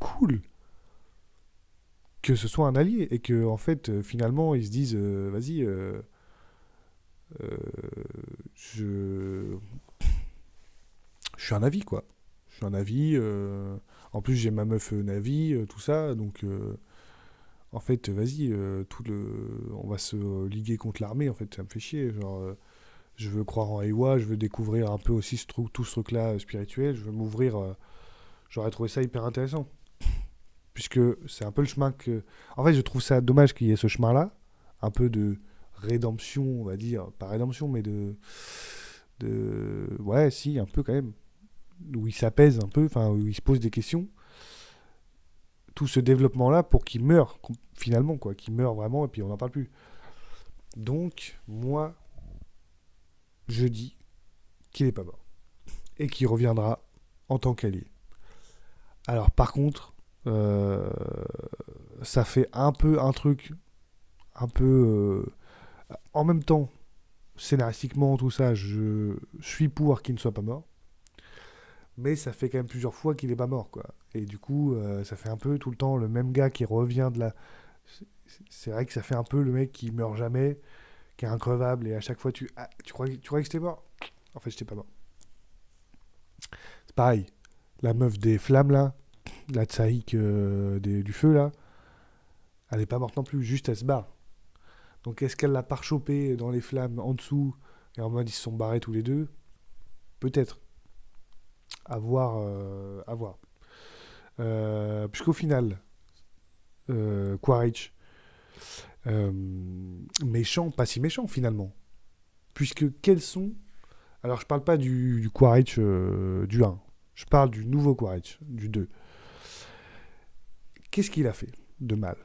cool que ce soit un allié, et que en fait, finalement, ils se disent, vas-y, euh, je je suis un avis, quoi. Je suis un avis. En plus, j'ai ma meuf Navi, tout ça. Donc, en fait, vas-y, on va se liguer contre l'armée. En fait, ça me fait chier. Genre, je veux croire en Ewa, je veux découvrir un peu aussi tout ce truc-là spirituel. Je veux m'ouvrir. J'aurais trouvé ça hyper intéressant. Puisque c'est un peu le chemin que. En fait, je trouve ça dommage qu'il y ait ce chemin-là. Un peu de rédemption, on va dire. Pas rédemption, mais ouais, si, un peu quand même où il s'apaise un peu, enfin où il se pose des questions, tout ce développement-là pour qu'il meure finalement, quoi, qu'il meure vraiment et puis on n'en parle plus. Donc moi, je dis qu'il n'est pas mort et qu'il reviendra en tant qu'allié. Alors par contre, euh, ça fait un peu un truc, un peu en même temps scénaristiquement tout ça, je suis pour qu'il ne soit pas mort. Mais ça fait quand même plusieurs fois qu'il est pas mort, quoi. Et du coup, ça fait un peu tout le temps le même gars qui revient de la... C'est vrai que ça fait un peu le mec qui meurt jamais, qui est increvable, et à chaque fois tu croyais que j'étais mort? En fait, j'étais pas mort. C'est pareil, la meuf des flammes, là, la Tsaïk du feu, là, elle est pas morte non plus, juste elle se barre. Donc est-ce qu'elle l'a pas chopé dans les flammes en dessous, et en mode ils se sont barrés tous les deux? Peut-être. À voir. À voir. Puisqu'au final, Quaritch, euh, méchant, pas si méchant finalement. Puisque quels sont... Alors je parle pas du Quaritch du 1, je parle du nouveau Quaritch, du 2. Qu'est-ce qu'il a fait de mal?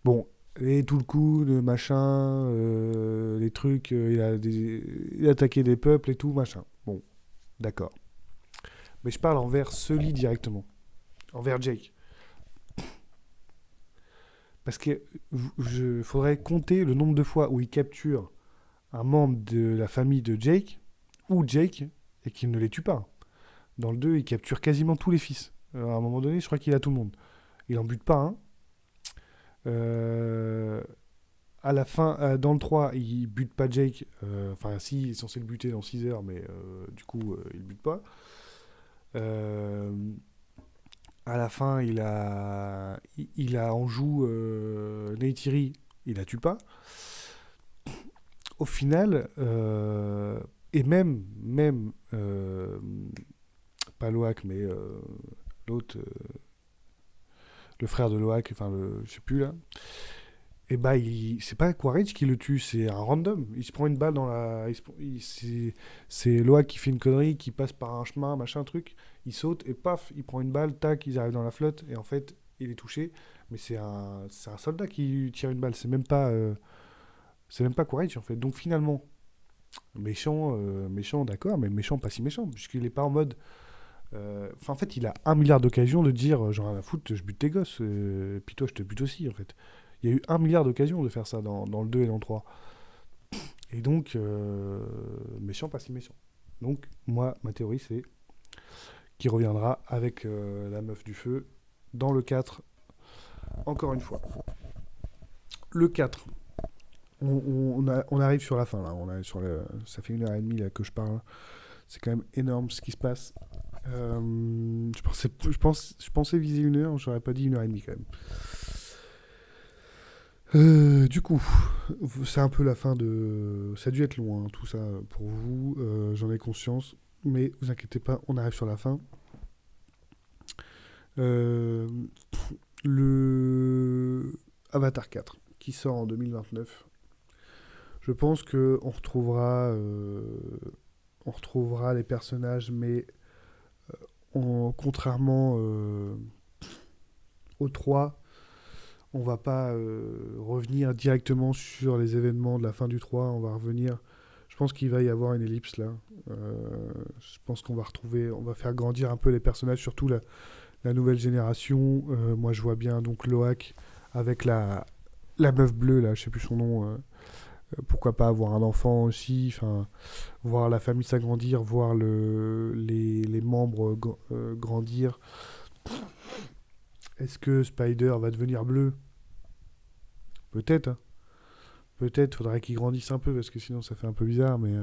Bon, et tout le coup, le machin, les trucs, il a attaqué des peuples et tout, machin. Bon, d'accord. Mais je parle envers Sully directement, envers Jake. Parce que faudrait compter le nombre de fois où il capture un membre de la famille de Jake, ou Jake, et qu'il ne les tue pas. Dans le 2, il capture quasiment tous les fils. À un moment donné, je crois qu'il a tout le monde. Il en bute pas un. Euh, à la fin, dans le 3, il bute pas Jake. Enfin, si, il est censé le buter dans 6 heures, mais du coup, il bute pas. Euh, à la fin, il a en joue Neytiri, il la tue pas. Au final, et même pas Loak, mais l'autre, le frère de Loak, enfin, je sais plus là, et bah, c'est pas Quaritch qui le tue, c'est un random. Il se prend une balle dans la. C'est Loak qui fait une connerie, qui passe par un chemin, machin truc, il saute, et paf, il prend une balle, tac, ils arrivent dans la flotte, et en fait, il est touché, mais c'est un soldat qui lui tire une balle, c'est même pas Quaritch en fait. Donc finalement, méchant d'accord, mais méchant pas si méchant, puisqu'il est pas en mode. Enfin, en fait, il a 1 milliard d'occasions de dire j'en ai rien à foutre, je bute tes gosses, puis toi je te bute aussi en fait. Il y a eu 1 milliard d'occasions de faire ça dans le 2 et dans le 3. Et donc, méchant pas si méchant. Donc, moi, ma théorie c'est qu'il reviendra avec la meuf du feu dans le 4, encore une fois. Le 4, on arrive sur la fin là. Ça fait 1 heure et demie là, que je parle. C'est quand même énorme ce qui se passe. Je pensais viser 1 heure, j'aurais pas dit 1 heure et demie quand même. Du coup, c'est un peu la fin de. Ça a dû être long, hein, tout ça pour vous, j'en ai conscience. Mais vous inquiétez pas, on arrive sur la fin. Euh, le Avatar 4, qui sort en 2029. Je pense que on retrouvera les personnages, mais contrairement au 3, on va pas revenir directement sur les événements de la fin du 3. On va revenir. Je pense qu'il va y avoir une ellipse là. Je pense qu'on va retrouver, on va faire grandir un peu les personnages, surtout la nouvelle génération. Moi, je vois bien donc Loak avec la meuf bleue là, je sais plus son nom. Pourquoi pas avoir un enfant aussi, enfin, voir la famille s'agrandir, voir les membres grandir. Est-ce que Spider va devenir bleu? Peut-être, hein. Peut-être, faudrait qu'il grandisse un peu parce que sinon ça fait un peu bizarre, mais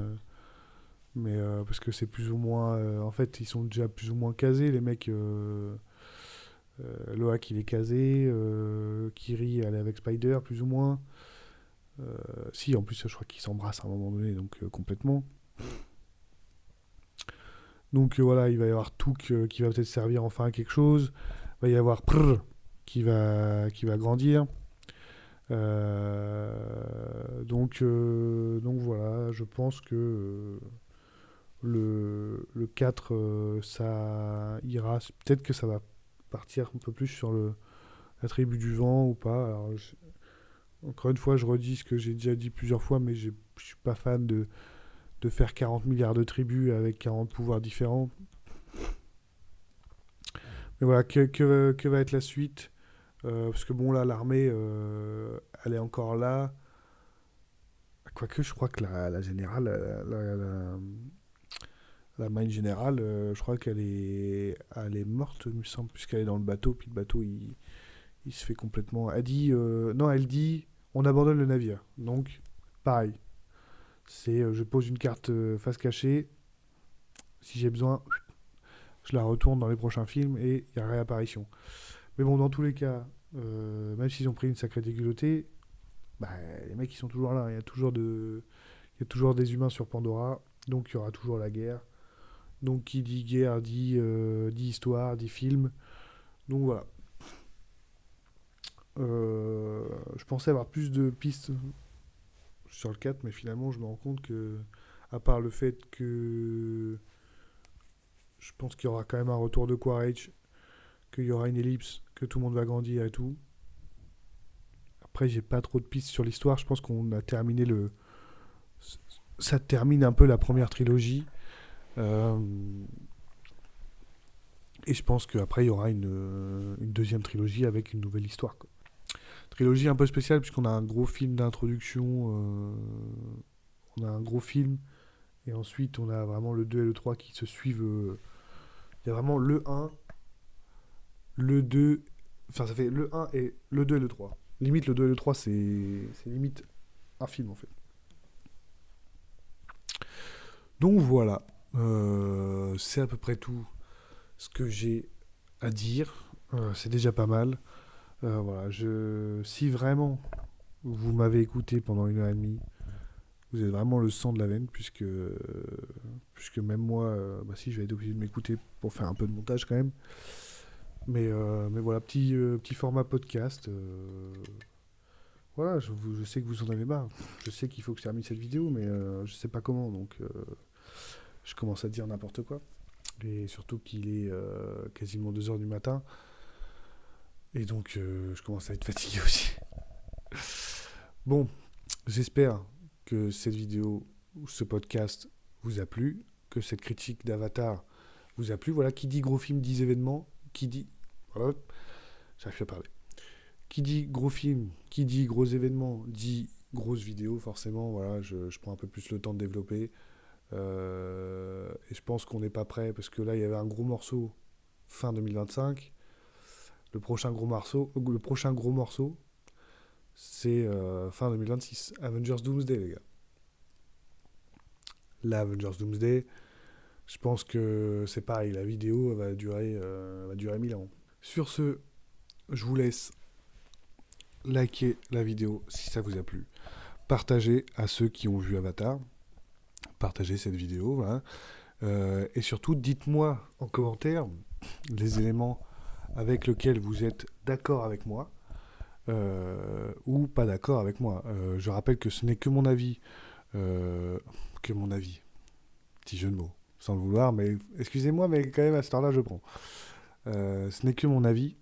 parce que c'est plus ou moins. En fait, ils sont déjà plus ou moins casés, les mecs. Loak il est casé, Kiri elle est avec Spider plus ou moins. Si, en plus je crois qu'ils s'embrassent à un moment donné, donc complètement. Donc voilà, il va y avoir Touk qui va peut-être servir enfin à quelque chose. Il va y avoir Prr qui va grandir. Donc voilà, je pense que le 4, ça ira. Peut-être que ça va partir un peu plus sur la tribu du vent ou pas. Alors, encore une fois, je redis ce que j'ai déjà dit plusieurs fois, mais je suis pas fan de faire 40 milliards de tribus avec 40 pouvoirs différents. Mais voilà, que va être la suite? Parce que bon, là, l'armée, elle est encore là. Quoique, je crois que la générale, la mine générale, je crois elle est morte, il me semble, puisqu'elle est dans le bateau, puis le bateau, il se fait complètement. Elle dit, non, elle dit, on abandonne le navire. Donc, pareil. C'est, je pose une carte face cachée. Si j'ai besoin, je la retourne dans les prochains films et il y a réapparition. Mais bon, dans tous les cas, même s'ils ont pris une sacrée déculottée, bah, les mecs ils sont toujours là. Il y a toujours des humains sur Pandora, donc il y aura toujours la guerre. Donc qui dit guerre dit histoire, dit film. Donc voilà. Je pensais avoir plus de pistes sur le 4, mais finalement je me rends compte que, à part le fait que je pense qu'il y aura quand même un retour de Quaritch, qu'il y aura une ellipse, que tout le monde va grandir et tout. Après, j'ai pas trop de pistes sur l'histoire. Je pense qu'on a terminé le. Ça termine un peu la première trilogie. Euh, Et je pense qu'après, il y aura une deuxième trilogie avec une nouvelle histoire, quoi. Trilogie un peu spéciale, puisqu'on a un gros film d'introduction. On a un gros film. Et ensuite, on a vraiment le 2 et le 3 qui se suivent. Il y a vraiment le un, le 2. Enfin, ça fait le un et le 2 et le 3. Limite, le 2 et le 3 c'est limite un film, en fait. Donc voilà. C'est à peu près tout ce que j'ai à dire. C'est déjà pas mal. Voilà, si vraiment vous m'avez écouté pendant 1 heure et demie, vous êtes vraiment le sang de la veine, puisque même moi, bah si, je vais être obligé de m'écouter pour faire un peu de montage quand même. Mais voilà, petit format podcast. Voilà, je sais que vous en avez marre. Je sais qu'il faut que je termine cette vidéo, mais je sais pas comment, donc je commence à dire n'importe quoi. Et surtout qu'il est quasiment 2 heures du matin. Et donc, je commence à être fatigué aussi. Bon, j'espère que cette vidéo ou ce podcast vous a plu, que cette critique d'Avatar vous a plu. Voilà, qui dit gros film dit événement, qui dit... Voilà, j'arrive plus à parler. Qui dit gros film, qui dit gros événement, dit grosse vidéo, forcément. Voilà, je prends un peu plus le temps de développer. Et je pense qu'on n'est pas prêt, parce que là, il y avait un gros morceau fin 2025. Le prochain gros morceau, c'est fin 2026. Avengers Doomsday, les gars. La Avengers Doomsday, je pense que c'est pareil, la vidéo va durer 1000 ans. Sur ce, je vous laisse liker la vidéo si ça vous a plu. Partagez à ceux qui ont vu Avatar. Partagez cette vidéo, voilà. Et surtout, dites-moi en commentaire les éléments avec lesquels vous êtes d'accord avec moi ou pas d'accord avec moi. Je rappelle que ce n'est que mon avis. Petit jeu de mots, sans le vouloir, mais excusez-moi, mais quand même à cette heure-là, je prends. Ce n'est que mon avis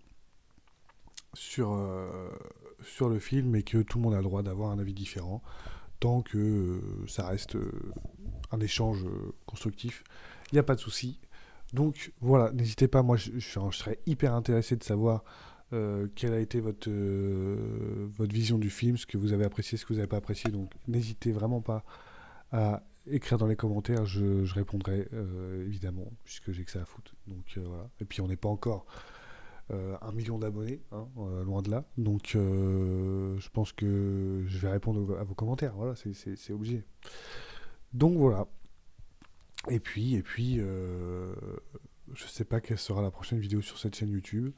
sur le film et que tout le monde a le droit d'avoir un avis différent tant que ça reste un échange constructif. Il n'y a pas de souci. Donc voilà, n'hésitez pas, moi je serais hyper intéressé de savoir quelle a été votre vision du film, ce que vous avez apprécié, ce que vous n'avez pas apprécié. Donc n'hésitez vraiment pas à écrire dans les commentaires, je répondrai évidemment, puisque j'ai que ça à foutre. Donc voilà. Et puis on n'est pas encore 1 million d'abonnés, hein, loin de là. Donc je pense que je vais répondre à vos commentaires. Voilà, c'est obligé. Donc voilà. Et puis je sais pas quelle sera la prochaine vidéo sur cette chaîne YouTube.